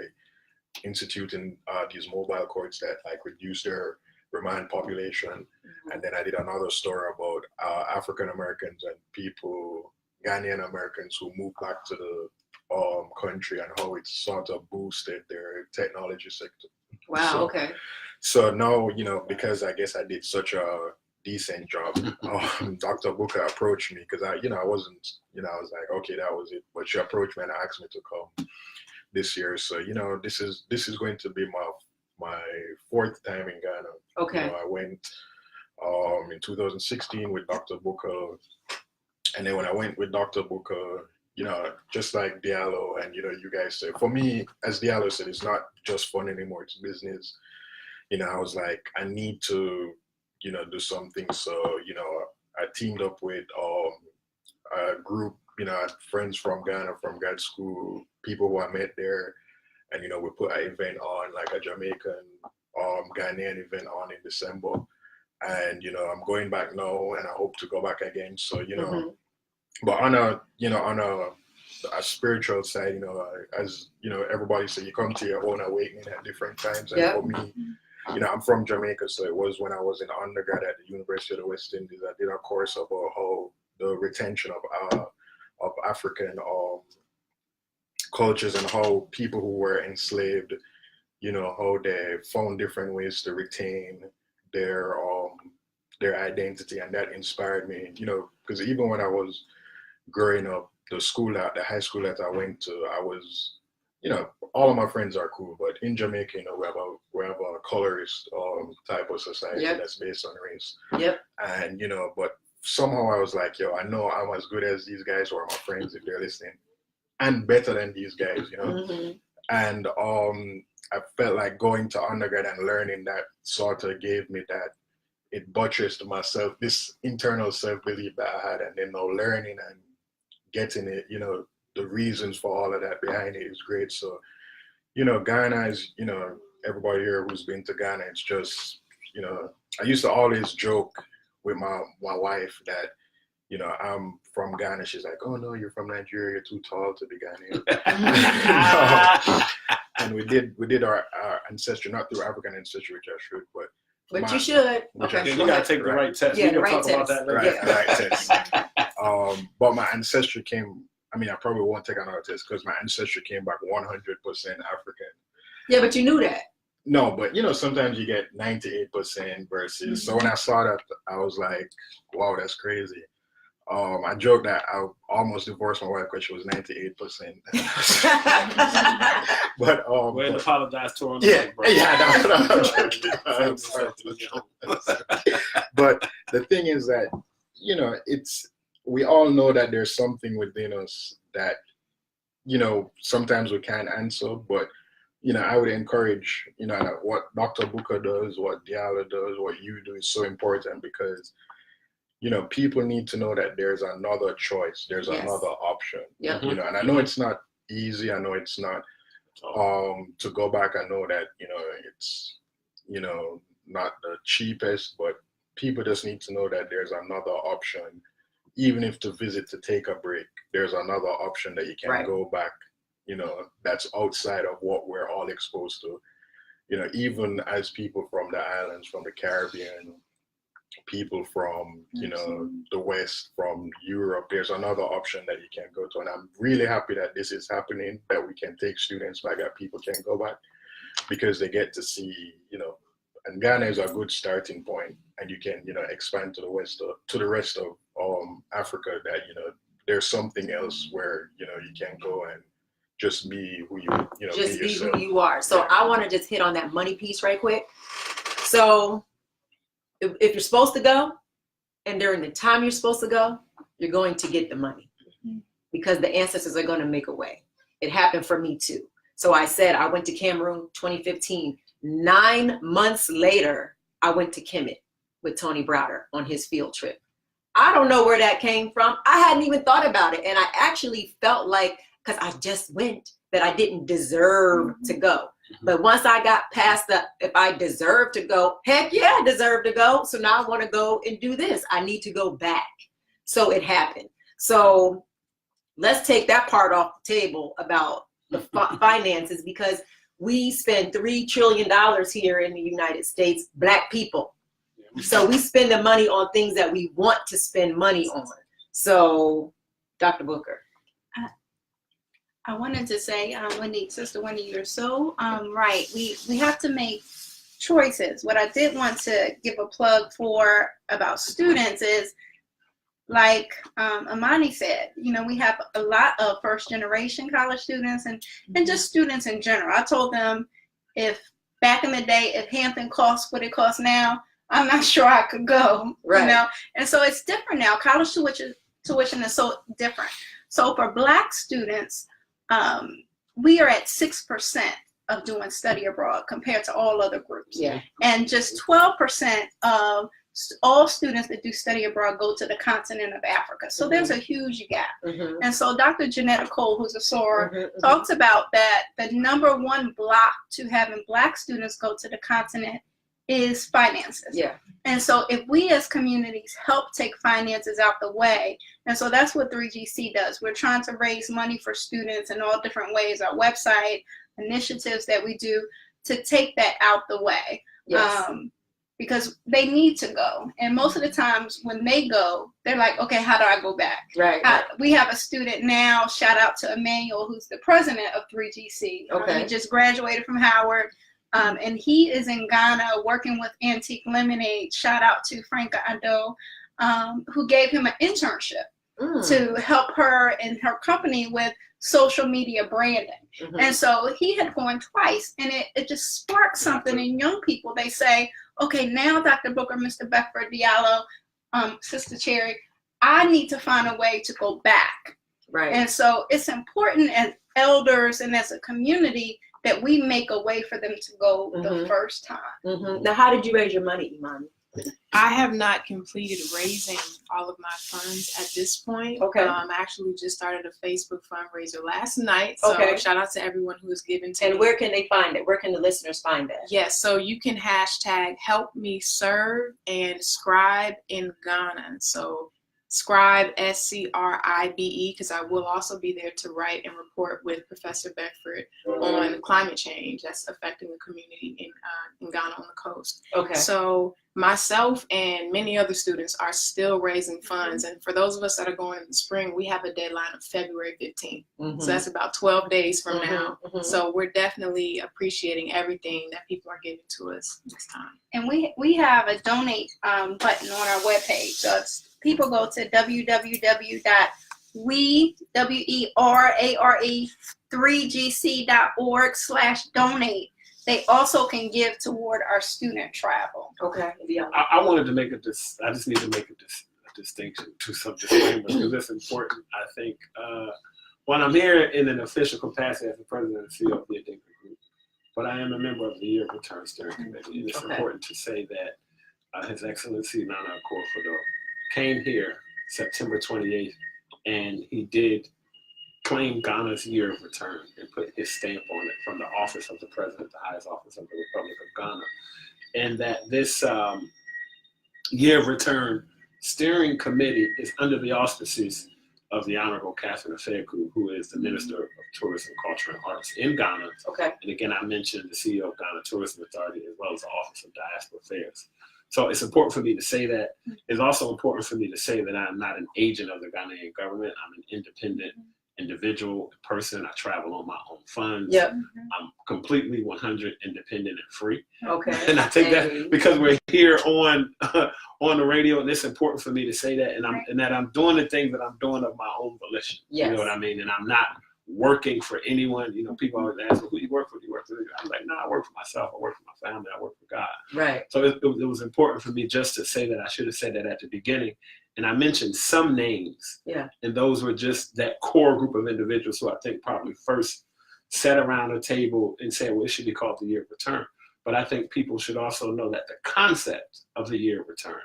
instituting these mobile courts that reduce their remand population. Mm-hmm. And then I did another story about African Americans and Ghanaian Americans who moved back to the country and how it sort of boosted their technology sector. Wow. So, Okay. So now, because I guess I did such a decent job, Dr. Booker approached me because I wasn't, I was like, okay, that was it. But she approached me and asked me to come this year. So, this is going to be my fourth time in Ghana. Okay. I went in 2016 with Dr. Booker. And then when I went with Dr. Booker, just like Diallo and, you guys said, for me, as Diallo said, it's not just fun anymore, it's business. I was like, I need to, do something. So, I teamed up with a group, I had friends from Ghana, from grad school, people who I met there. And, we put an event on, like a Jamaican, Ghanaian event on in December. And, I'm going back now and I hope to go back again. So, but on a spiritual side, as everybody say, you come to your own awakening at different times. And for me, I'm from Jamaica, so it was when I was in undergrad at the University of the West Indies. I did a course about how the retention of African cultures and how people who were enslaved, how they found different ways to retain their identity, and that inspired me. Because even when I was growing up, the high school that I went to, I was, all of my friends are cool, but in Jamaica, we have a colorist type of society that's based on race. Yep. And but somehow I was like, I know I'm as good as these guys who are my friends if they're listening, and better than these guys, And I felt like going to undergrad and learning that sort of gave me that. It buttressed myself, this internal self-belief that I had, and then now learning and getting it, the reasons for all of that behind it is great. So, Ghana is, everybody here who's been to Ghana, it's just, I used to always joke with my wife that, I'm from Ghana. She's like, oh no, you're from Nigeria, you're too tall to be Ghanaian. And we did our ancestry, not through African ancestry, which I should, but you should. Okay. You gotta take the right test. Yeah, the right test. About that later. Right test. But my ancestry came. I mean, I probably won't take another test because my ancestry came back 100% African. Yeah, but you knew that. No, but sometimes you get 98% versus. So when I saw that, I was like, wow, that's crazy. I joked that I almost divorced my wife because she was 98%. But we'll apologize to her. But the thing is that we all know that there's something within us that sometimes we can't answer, but I would encourage what Dr. Booker does, what Diallo does, what you do is so important because people need to know that there's another choice, there's another option. Yep. And I know it's not easy, I know it's not to go back. I know that it's not the cheapest, but people just need to know that there's another option. Even if to visit to take a break, there's another option that you can go back, that's outside of what we're all exposed to. Even as people from the islands, from the Caribbean, people from the West, from Europe, there's another option that you can go to. And I'm really happy that this is happening, that we can take students back, that people can go back, because they get to see, and Ghana is a good starting point, and you can, expand to the West, to the rest of Africa, that, there's something else where, you can go and just be who you, just be yourself. Who you are. So I want to just hit on that money piece right quick. So if you're supposed to go, and during the time you're supposed to go, you're going to get the money because the ancestors are going to make a way. It happened for me too. So I said, I went to Cameroon 2015. 9 months later, I went to Kemet with Tony Browder on his field trip. I don't know where that came from. I hadn't even thought about it. And I actually felt like, because I just went, that I didn't deserve to go. But once I got past if I deserve to go, heck yeah, I deserve to go. So now I want to go and do this. I need to go back. So it happened. So let's take that part off the table about the finances, because we spend $3 trillion here in the United States, Black people. So we spend the money on things that we want to spend money on. So, Dr. Booker. I wanted to say, Sister Winnie, you're so right. We have to make choices. What I did want to give a plug for about students is, like Amani said, we have a lot of first generation college students and just students in general. I told them, if back in the day, if Hampton cost what it costs now, I'm not sure I could go, right. And so it's different now. College tuition is so different. So for Black students, we are at 6% of doing study abroad compared to all other groups. Yeah. And just 12% of all students that do study abroad go to the continent of Africa. So there's a huge gap. And so Dr. Janetta Cole, who's a SOAR, talks about that the number one block to having Black students go to the continent is finances. Yeah. And so if we as communities help take finances out the way, and so that's what 3GC does. We're trying to raise money for students in all different ways, our website, initiatives that we do to take that out the way. Yes. Because they need to go. And most of the times when they go, they're like, okay, how do I go back? Right. We have a student now, shout out to Emmanuel, who's the president of 3GC. Okay. He just graduated from Howard. And he is in Ghana working with Antique Lemonade. Shout out to Franca Ando, who gave him an internship to help her and her company with social media branding. And so he had gone twice, and it just sparked something in young people. They say, okay, now Dr. Booker, Mr. Beckford, Diallo, Sister Cherry, I need to find a way to go back. Right. And so it's important as elders and as a community that we make a way for them to go the first time. Now, how did you raise your money, Imani? I have not completed raising all of my funds at this point. Okay. I actually just started a Facebook fundraiser last night. So shout out to everyone who has given to me. And where can they find it? Where can the listeners find that? Yes, so you can hashtag help me serve and scribe in Ghana. So scribe, SCRIBE, because I will also be there to write and report with Professor Beckford on climate change that's affecting the community in Ghana on the coast. Okay. So myself and many other students are still raising funds. And for those of us that are going in the spring, we have a deadline of February 15th. So that's about 12 days from now. So we're definitely appreciating everything that people are giving to us this time. And we have a donate button on our webpage. So it's, people go to www.3gc.org/donate. They also can give toward our student travel. Okay. I wanted to make I just need to make a distinction to some disclaimers because it's important. I think when I'm here in an official capacity as the president and CEO of the Adinkra Group, but I am a member of the Year of Return Steering Committee, and it's important to say that His Excellency Nana Akufo-Addo came here September 28th, and he did claim Ghana's Year of Return and put his stamp on it from the office of the president, the highest office of the Republic of Ghana. And that this Year of Return Steering Committee is under the auspices of the Honorable Catherine Afeku, who is the Minister of Tourism, Culture, and Arts in Ghana. Okay. And again, I mentioned the CEO of Ghana Tourism Authority as well as the Office of Diaspora Affairs. So it's important for me to say that. It's also important for me to say that I'm not an agent of the Ghanaian government. I'm an independent individual person. I travel on my own funds. Yep. I'm completely 100% independent and free. Okay. And I think that because we're here on the radio, and it's important for me to say that, and I'm doing the things that I'm doing of my own volition. Yes. You know what I mean? And I'm not working for anyone. You know, people always ask me, who you work for? Do you work for? I'm like, no, I work for myself. I work for my family. I work for God. Right. So it was important for me just to say that. I should have said that at the beginning. And I mentioned some names. Yeah. And those were just that core group of individuals who I think probably first sat around a table and said, well, it should be called the Year of Return. But I think people should also know that the concept of the Year of Return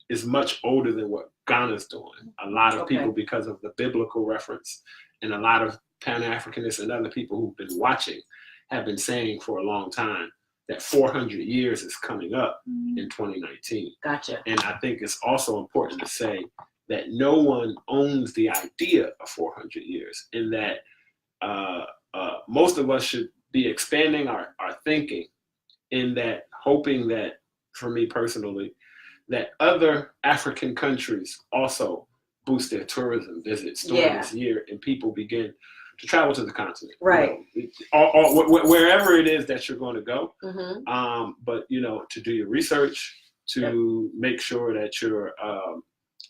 is much older than what Ghana's doing. A lot of people, because of the biblical reference, and a lot of pan-africanists and other people who've been watching have been saying for a long time that 400 years is coming up in 2019. Gotcha. And I think it's also important to say that no one owns the idea of 400 years, and that most of us should be expanding our thinking in that, hoping that, for me personally, that other African countries also boost their tourism visits during this year, and people begin to travel to the continent. Right. Wherever it is that you're going to go. Mm-hmm. But, to do your research, to make sure that you're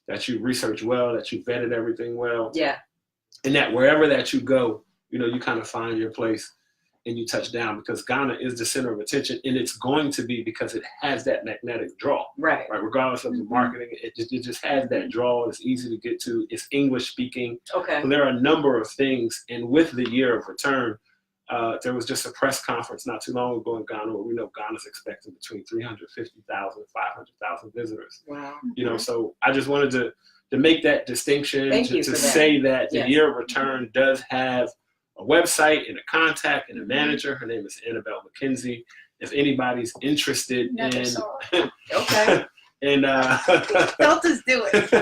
that you research well, that you vetted everything well. Yeah. And that wherever that you go, you kind of find your place and you touch down, because Ghana is the center of attention, and it's going to be because it has that magnetic draw. Right. Regardless of the marketing, it just has that draw. It's easy to get to. It's English speaking. Okay. So there are a number of things. And with the year of return, there was just a press conference not too long ago in Ghana where we know Ghana's expecting between 350,000 and 500,000 visitors. Wow. So I just wanted to make that distinction, to say that the year of return does have a website and a contact and a manager. Her name is Annabelle McKenzie. If anybody's interested Okay. And don't just do it.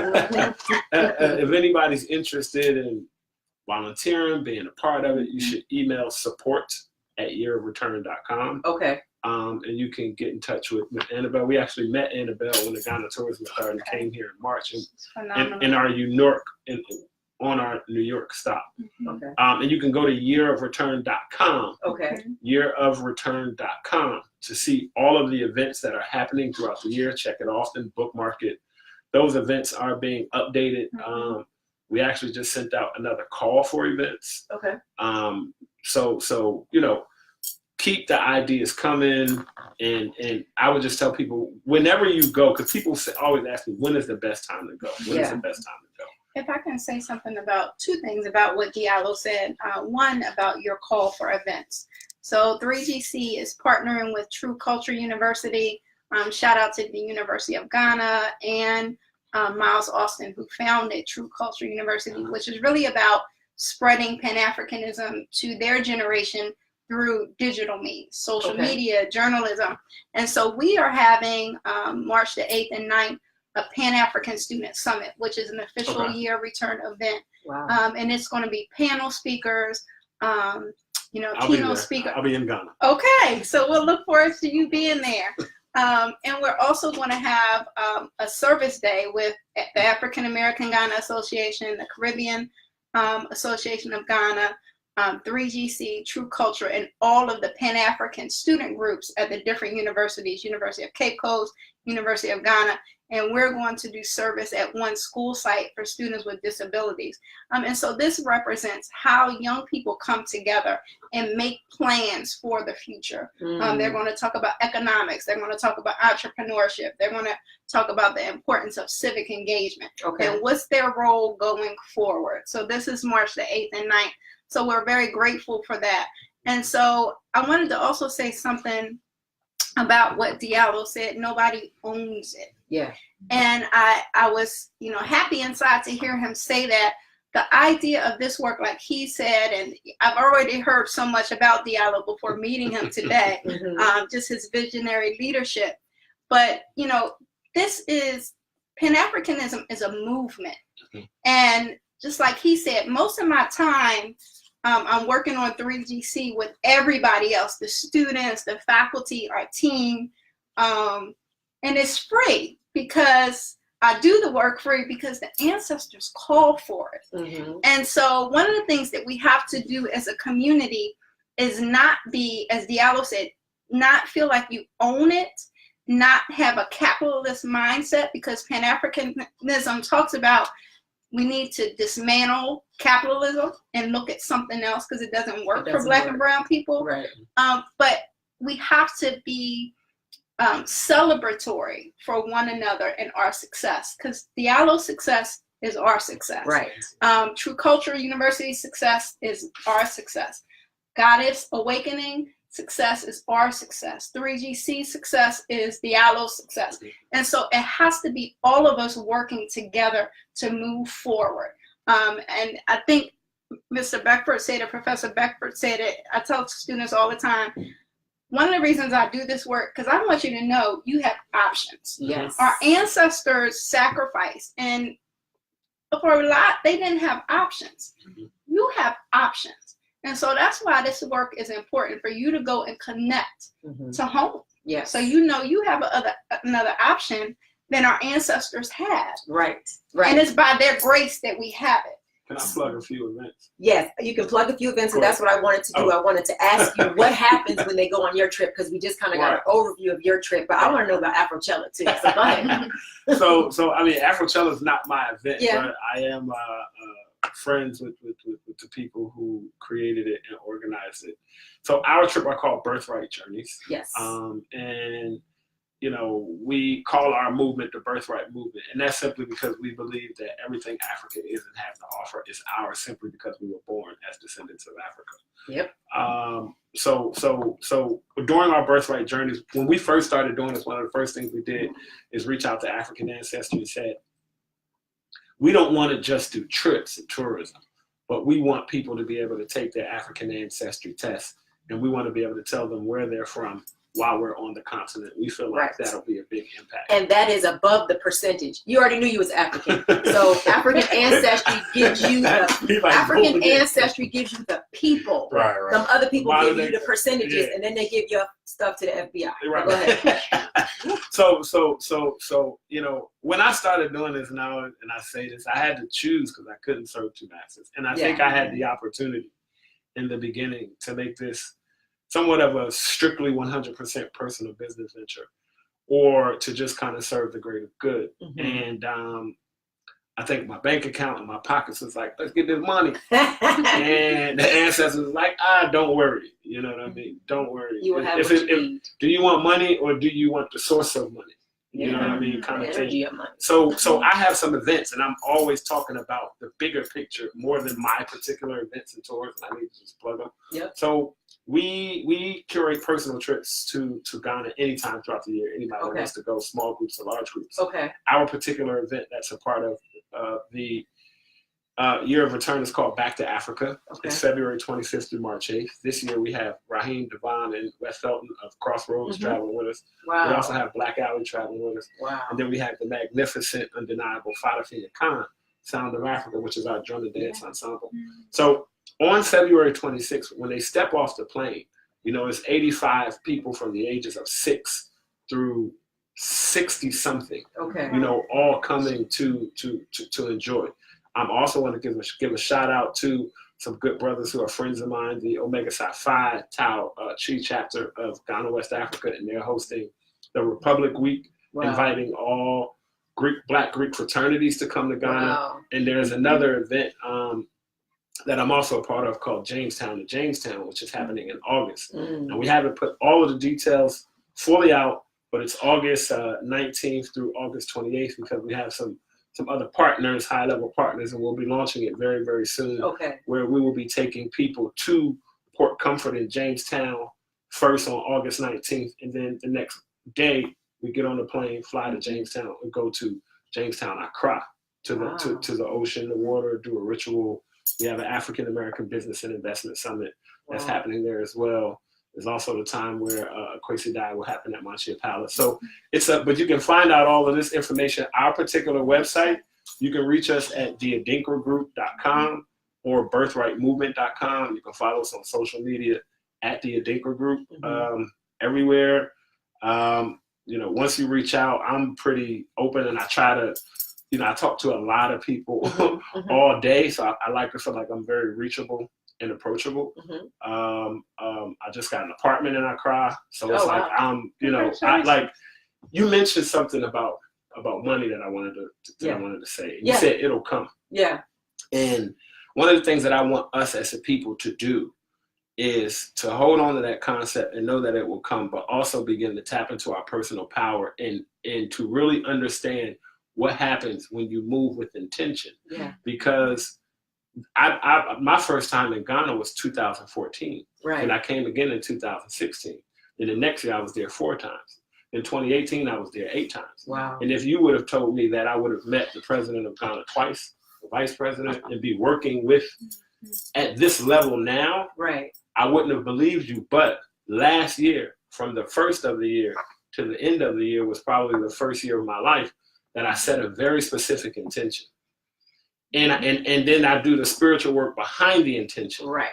if anybody's interested in volunteering, being a part of it, you should email support@yearofreturn.com. Okay. And you can get in touch with Annabelle. We actually met Annabelle when the Ghana Tourism Authority came here in March, in our on our New York stop. Okay. And you can go to yearofreturn.com. Okay. Yearofreturn.com to see all of the events that are happening throughout the year. Check it often, bookmark it. Those events are being updated. We actually just sent out another call for events. Okay. So keep the ideas coming, and I would just tell people, whenever you go, because people always ask me, when is the best time to go? When is the best time to go? If I can say something about two things about what Diallo said. One, about your call for events. So 3GC is partnering with True Culture University. Shout out to the University of Ghana and Miles Austin, who founded True Culture University, which is really about spreading Pan-Africanism to their generation through digital means, social media, journalism. And so we are having March the 8th and 9th, a Pan-African Student Summit, which is an official year return event. Wow. And it's going to be panel speakers, keynote speakers. I'll be in Ghana. Okay, so we'll look forward to you being there. And we're also going to have a service day with the African American Ghana Association, the Caribbean Association of Ghana, 3GC, True Culture, and all of the Pan-African student groups at the different universities, University of Cape Coast, University of Ghana, and we're going to do service at one school site for students with disabilities. And so this represents how young people come together and make plans for the future. They're going to talk about economics. They're going to talk about entrepreneurship. They're going to talk about the importance of civic engagement and what's their role going forward. So this is March the 8th and 9th. So we're very grateful for that. And so I wanted to also say something about what Diallo said. Nobody owns it. Yeah. And I was, happy inside to hear him say that. The idea of this work, like he said, and I've already heard so much about Diallo before meeting him today, just his visionary leadership. But, this is, Pan-Africanism is a movement. And just like he said, most of my time, I'm working on 3GC with everybody else, the students, the faculty, our team. And it's free because I do the work free because the ancestors call for it. And so one of the things that we have to do as a community is not be, as Diallo said, not feel like you own it, not have a capitalist mindset, because Pan-Africanism talks about we need to dismantle capitalism and look at something else because it doesn't work for Black and brown people. Right. But we have to be celebratory for one another and our success, because Diallo's success is our success. Right. True Culture University's success is our success. Goddess Awakening success is our success. 3GC success is Diallo's success. And so it has to be all of us working together to move forward. And I think Mr. Beckford said it, Professor Beckford said it, I tell students all the time, one of the reasons I do this work, because I want you to know you have options. Yes. Our ancestors sacrificed, and for a lot, they didn't have options. You have options. And so that's why this work is important, for you to go and connect to home. Yes. So you have another option than our ancestors had. Right. And it's by their grace that we have it. Can I plug a few events? Yes, you can plug a few events, and that's what I wanted to do. I wanted to ask you what happens when they go on your trip, because we just kind of got an overview of your trip, but I want to know about Afrochella too. So go ahead. So I mean, Afrochella is not my event, but I am friends with the people who created it and organized it. So our trip are called Birthright Journeys. Yes. And you know, we call our movement the Birthright Movement, and that's simply because we believe that everything Africa is and has to offer is ours simply because we were born as descendants of Africa. Yep. So during our Birthright Journeys, when we first started doing this, one of the first things we did is reach out to African ancestry and said, we don't want to just do trips and tourism, but we want people to be able to take their African ancestry test, and we want to be able to tell them where they're from while we're on the continent. We feel like that'll be a big impact. And that is above the percentage. You already knew you was African. So African ancestry gives you the ancestry gives you the people. Right. Some other people give you the percentages, and then they give your stuff to the FBI. Right. Go ahead. So you know, when I started doing this now, and I say this, I had to choose because I couldn't serve two masters. And I think I had the opportunity in the beginning to make this somewhat of a strictly 100% personal business venture, or to just kind of serve the greater good. And I think my bank account and my pockets was like, let's get this money. And the ancestors was like, don't worry. You know what I mean? Don't worry. You will have what you need. Do you want money, or do you want the source of money? You know what I mean? Kind of thing. So I have some events, and I'm always talking about the bigger picture more than my particular events and tours, and I need to just plug them. Yep. So we curate personal trips to Ghana anytime throughout the year. Anybody that wants to go, small groups or large groups. Okay. Our particular event that's a part of the year of return is called Back to Africa. Okay. It's February 25th through March 8th. This year we have Raheem Devon and West Felton of Crossroads traveling with us. Wow. We also have Black Alley traveling with us. Wow. And then we have the magnificent, undeniable Fadafina Khan, Sound of Africa, which is our drum and dance ensemble. So on February 26th, when they step off the plane, you know, it's 85 people from the ages of 6 through 60 something. Okay. You know, all coming to enjoy. I'm also want to give a shout out to some good brothers who are friends of mine, the Omega Psi Phi Tau Chi chapter of Ghana, West Africa, and they're hosting the Republic Week, inviting all Black Greek fraternities to come to Ghana. Wow. And there's another event that I'm also a part of called Jamestown to Jamestown, which is happening in August. And we haven't put all of the details fully out, but it's August 19th through August 28th because we have some other partners, high-level partners, and we'll be launching it very, very soon. Okay. Where we will be taking people to Port Comfort in Jamestown first on August 19th, and then the next day we get on the plane, fly to Jamestown, and go to Jamestown, Accra, to the ocean, the water, do a ritual. We have an African American Business and Investment Summit that's happening there as well. There's also the time where Kwesi Dai will happen at Manchia Palace. So but you can find out all of this information. Our particular website, you can reach us at theadinkragroup.com or birthrightmovement.com. You can follow us on social media at the Adinkra Group everywhere. You know, once you reach out, I'm pretty open, and I try to, you know, I talk to a lot of people all day, so I like to feel like I'm very reachable and approachable. I just got an apartment in Accra, so it's like I'm, you know, you mentioned something about money that I wanted to say. You said it'll come. Yeah. And one of the things that I want us as a people to do is to hold on to that concept and know that it will come, but also begin to tap into our personal power and to really understand what happens when you move with intention. Yeah. Because my first time in Ghana was 2014. Right. And I came again in 2016. And the next year I was there 4 times. In 2018, I was there 8 times. Wow. And if you would have told me that I would have met the president of Ghana twice, the vice president, and be working with at this level now, right, I wouldn't have believed you. But last year, from the first of the year to the end of the year, was probably the first year of my life that I set a very specific intention. And then I do the spiritual work behind the intention. Right.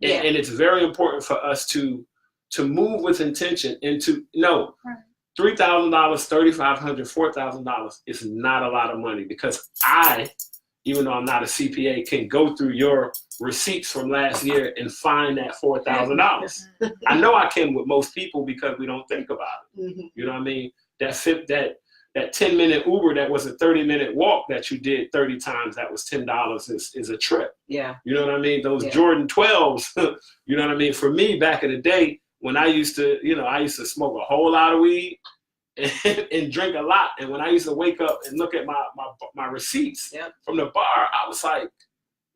And it's very important for us to move with intention and to $3,000, $3,500, $4,000 is not a lot of money, because I, even though I'm not a CPA, can go through your receipts from last year and find that $4,000. I know I can with most people because we don't think about it. Mm-hmm. You know what I mean? That 10-minute Uber that was a 30-minute walk that you did 30 times, that was $10 is a trip. Yeah. You know what I mean? Those Yeah. Jordan 12s, you know what I mean? For me, back in the day, when I used to smoke a whole lot of weed and drink a lot. And when I used to wake up and look at my receipts from the bar, I was like,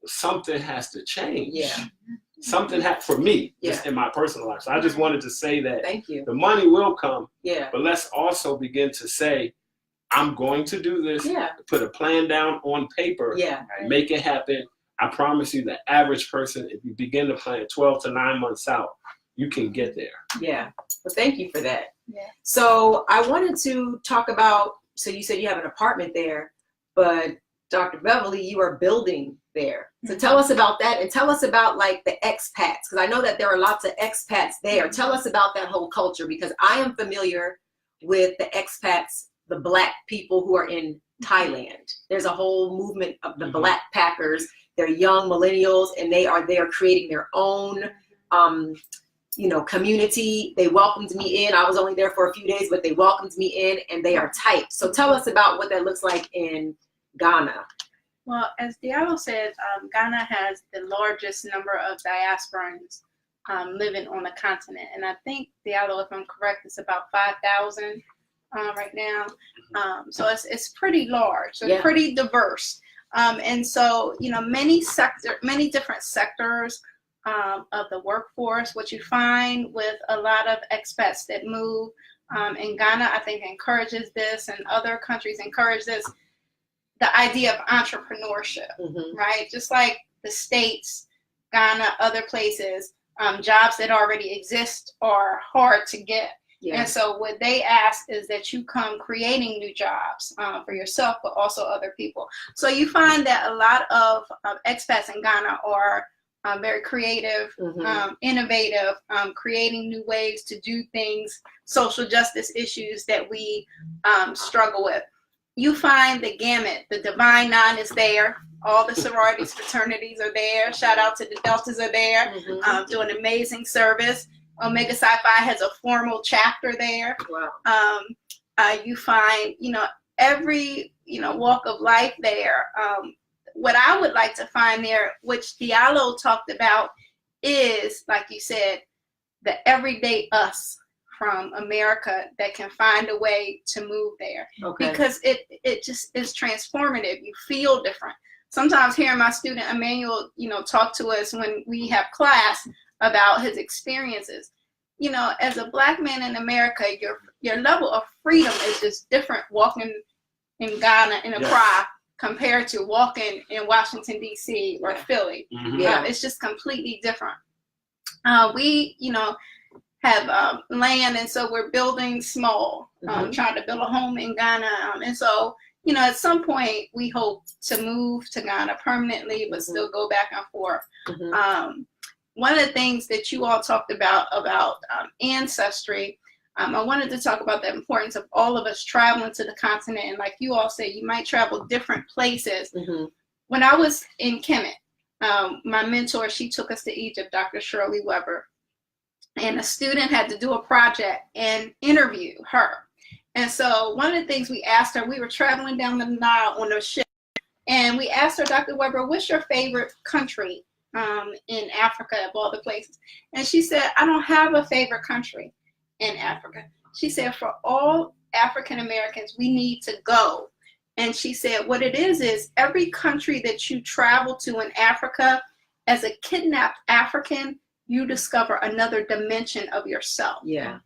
something has to change. Yeah. Something for me, just in my personal life. So I just wanted to say that Thank you. the money will come, Yeah. but let's also begin to say, I'm going to do this, put a plan down on paper, make it happen. I promise you, the average person, if you begin to plan 12 to 9 months out, you can get there. Yeah. Well, thank you for that. Yeah. So I wanted to talk about, so you said you have an apartment there, but Dr. Beverly, you are building there. So tell us about that, and tell us about like the expats, because I know that there are lots of expats there. Tell us about that whole culture, because I am familiar with the expats, the Black people who are in Thailand. There's a whole movement of the Black Packers. They're young millennials, and they are there creating their own community. They welcomed me in. I was only there for a few days, but they welcomed me in, and they are tight. So tell us about what that looks like in Ghana. Well, as Diallo said, Ghana has the largest number of diasporans living on the continent. And I think, Diallo, if I'm correct, it's about 5,000 right now. So it's pretty large, so pretty diverse. And so, many different sectors of the workforce. What you find with a lot of expats that move, in Ghana, I think encourages this, and other countries encourage this, the idea of entrepreneurship, right? Just like the States, Ghana, other places, jobs that already exist are hard to get. Yeah. And so what they ask is that you come creating new jobs for yourself, but also other people. So you find that a lot of expats in Ghana are very creative, innovative, creating new ways to do things, social justice issues that we struggle with. You find the gamut. The Divine Nine is there. All the sororities, fraternities are there. Shout out to the Deltas are there, doing amazing service. Omega Psi-Phi has a formal chapter there. Wow. You find, every, walk of life there. What I would like to find there, which Diallo talked about, is, like you said, the everyday us from America that can find a way to move there. Okay. Because it just is transformative. You feel different. Sometimes hearing my student Emmanuel, talk to us when we have class about his experiences. As a Black man in America, your level of freedom is just different walking in Ghana, in Accra, compared to walking in Washington, D.C. or Philly. It's just completely different. We, have land, and so we're building small, trying to build a home in Ghana. And so, at some point, we hope to move to Ghana permanently, but still go back and forth. One of the things that you all talked about ancestry, I wanted to talk about the importance of all of us traveling to the continent. And like you all said, you might travel different places. When I was in Kemet, my mentor, she took us to Egypt, Dr. Shirley Weber. And a student had to do a project and interview her. And so one of the things we asked her, we were traveling down the Nile on a ship, and we asked her, Dr. Weber, what's your favorite country in Africa, of all the places? And she said, I don't have a favorite country in Africa. She said, for all African Americans, we need to go. And she said, what it is every country that you travel to in Africa, as a kidnapped African, you discover another dimension of yourself. Yeah.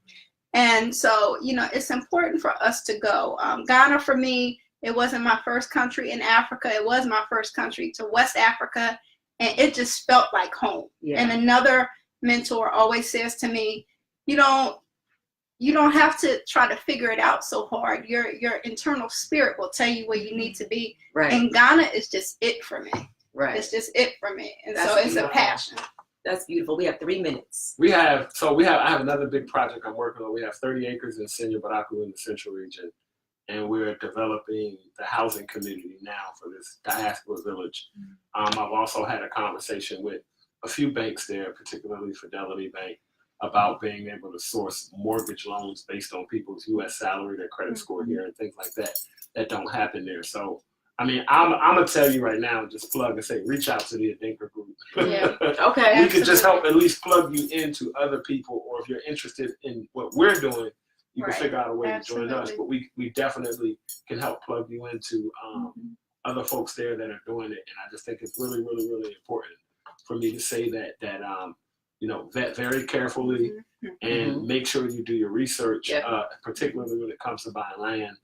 And so, it's important for us to go. Ghana, for me, it wasn't my first country in Africa. It was my first country to West Africa, and it just felt like home. Yeah. And another mentor always says to me, you don't have to try to figure it out so hard. Your internal spirit will tell you where you need to be. Right. And Ghana is just it for me. Right. It's just it for me. And so it's a passion. That's beautiful. We have 3 minutes. I have another big project I'm working on. We have 30 acres in Senya Baraku in the central region, and we're developing the housing community now for this diaspora village. I've also had a conversation with a few banks there, particularly Fidelity Bank, about being able to source mortgage loans based on people's U.S. salary, their credit score here, and things like that don't happen there. So, I mean, I'm gonna tell you right now, just plug and say, reach out to the Adinkra group. Yeah. Okay. We could just help at least plug you into other people, or if you're interested in what we're doing, you can figure out a way to join us. But we definitely can help plug you into other folks there that are doing it. And I just think it's really, really, really important for me to say that you know, vet very carefully and make sure you do your research, particularly when it comes to buying land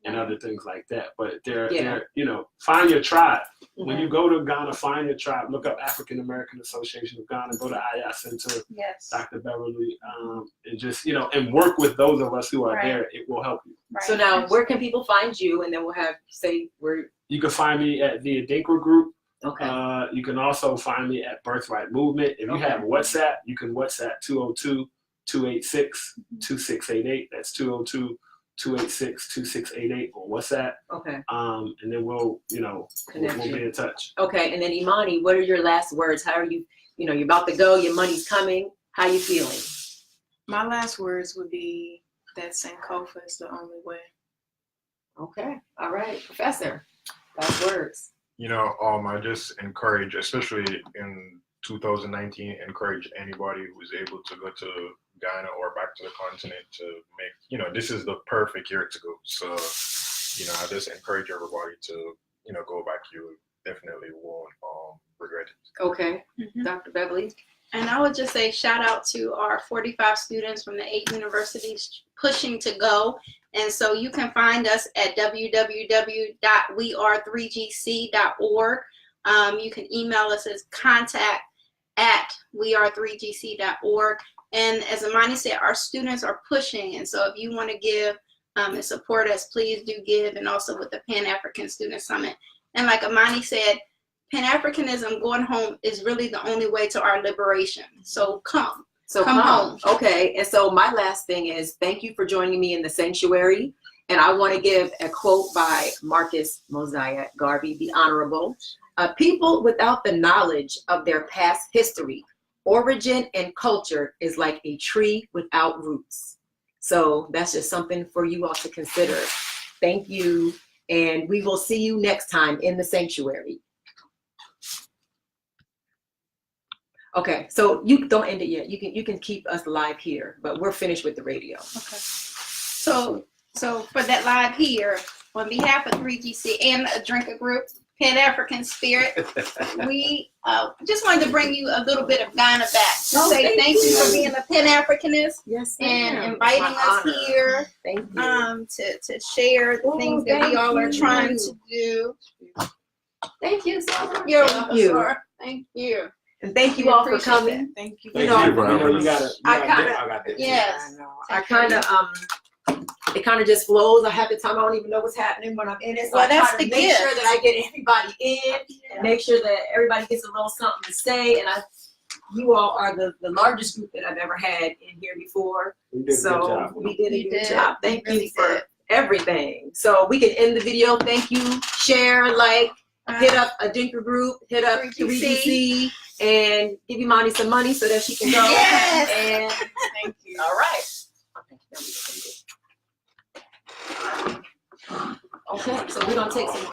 and other things like that. But they're you know, find your tribe. When you go to Ghana, find your tribe. Look up African American Association of Ghana. Go to Aya Center, Dr. Beverly, and just, you know, and work with those of us who are there. It will help you. So now, where can people find you? And then we'll have where you can find me at the Adinkra group. Okay. You can also find me at Birthright Movement. If you have WhatsApp, you can WhatsApp 202-286-2688. That's 202-286-2688 on WhatsApp. Okay. And then we'll be in touch. Okay. And then Imani, what are your last words? How are you? You know, you're about to go. Your money's coming. How you feeling? My last words would be that Sankofa is the only way. Okay. All right, Professor. Last words. You know, I just encourage, especially in 2019, encourage anybody who's able to go to Ghana or back to the continent to make, you know, this is the perfect year to go. So, you know, I just encourage everybody to, you know, go back. You definitely won't regret it. Okay. Dr. Beverly. And I would just say shout out to our 45 students from the 8 universities pushing to go. And so you can find us at www.weare3gc.org. You can email us as contact@weare3gc.org. And as Imani said, our students are pushing. And so if you want to give and support us, please do give. And also with the Pan-African Student Summit. And like Imani said, Pan-Africanism going home is really the only way to our liberation. So come. So come home. Okay. And so my last thing is thank you for joining me in the sanctuary. And I want to give a quote by Marcus Mosiah Garvey, the Honorable. People without the knowledge of their past history, origin, and culture is like a tree without roots. So that's just something for you all to consider. Thank you. And we will see you next time in the sanctuary. Okay, so you don't end it yet. You can keep us live here, but we're finished with the radio. Okay. So for that live here, on behalf of 3GC and the Adinkra Group, Pan-African Spirit, we just wanted to bring you a little bit of Ghana back. Say thank you for being a Pan-Africanist and inviting us here. Thank you. To share the things that we all are trying to do. Thank you so much. You're welcome, sir. Thank you. And thank you all for coming. Thank you. I it kind of just flows. I have the time. I don't even know what's happening when I'm in it. So well, I that's try the to make sure that I get everybody in and make sure that everybody gets a little something to say. And you all are the largest group that I've ever had in here before. We did a good job. We did a good job. Thank you for everything. So we can end the video. Thank you. Share, like, hit up Adinkra Group, hit up 3GC, and give Imani some money so that she can go. Yes. And Thank you. all right. Okay, so we're gonna take some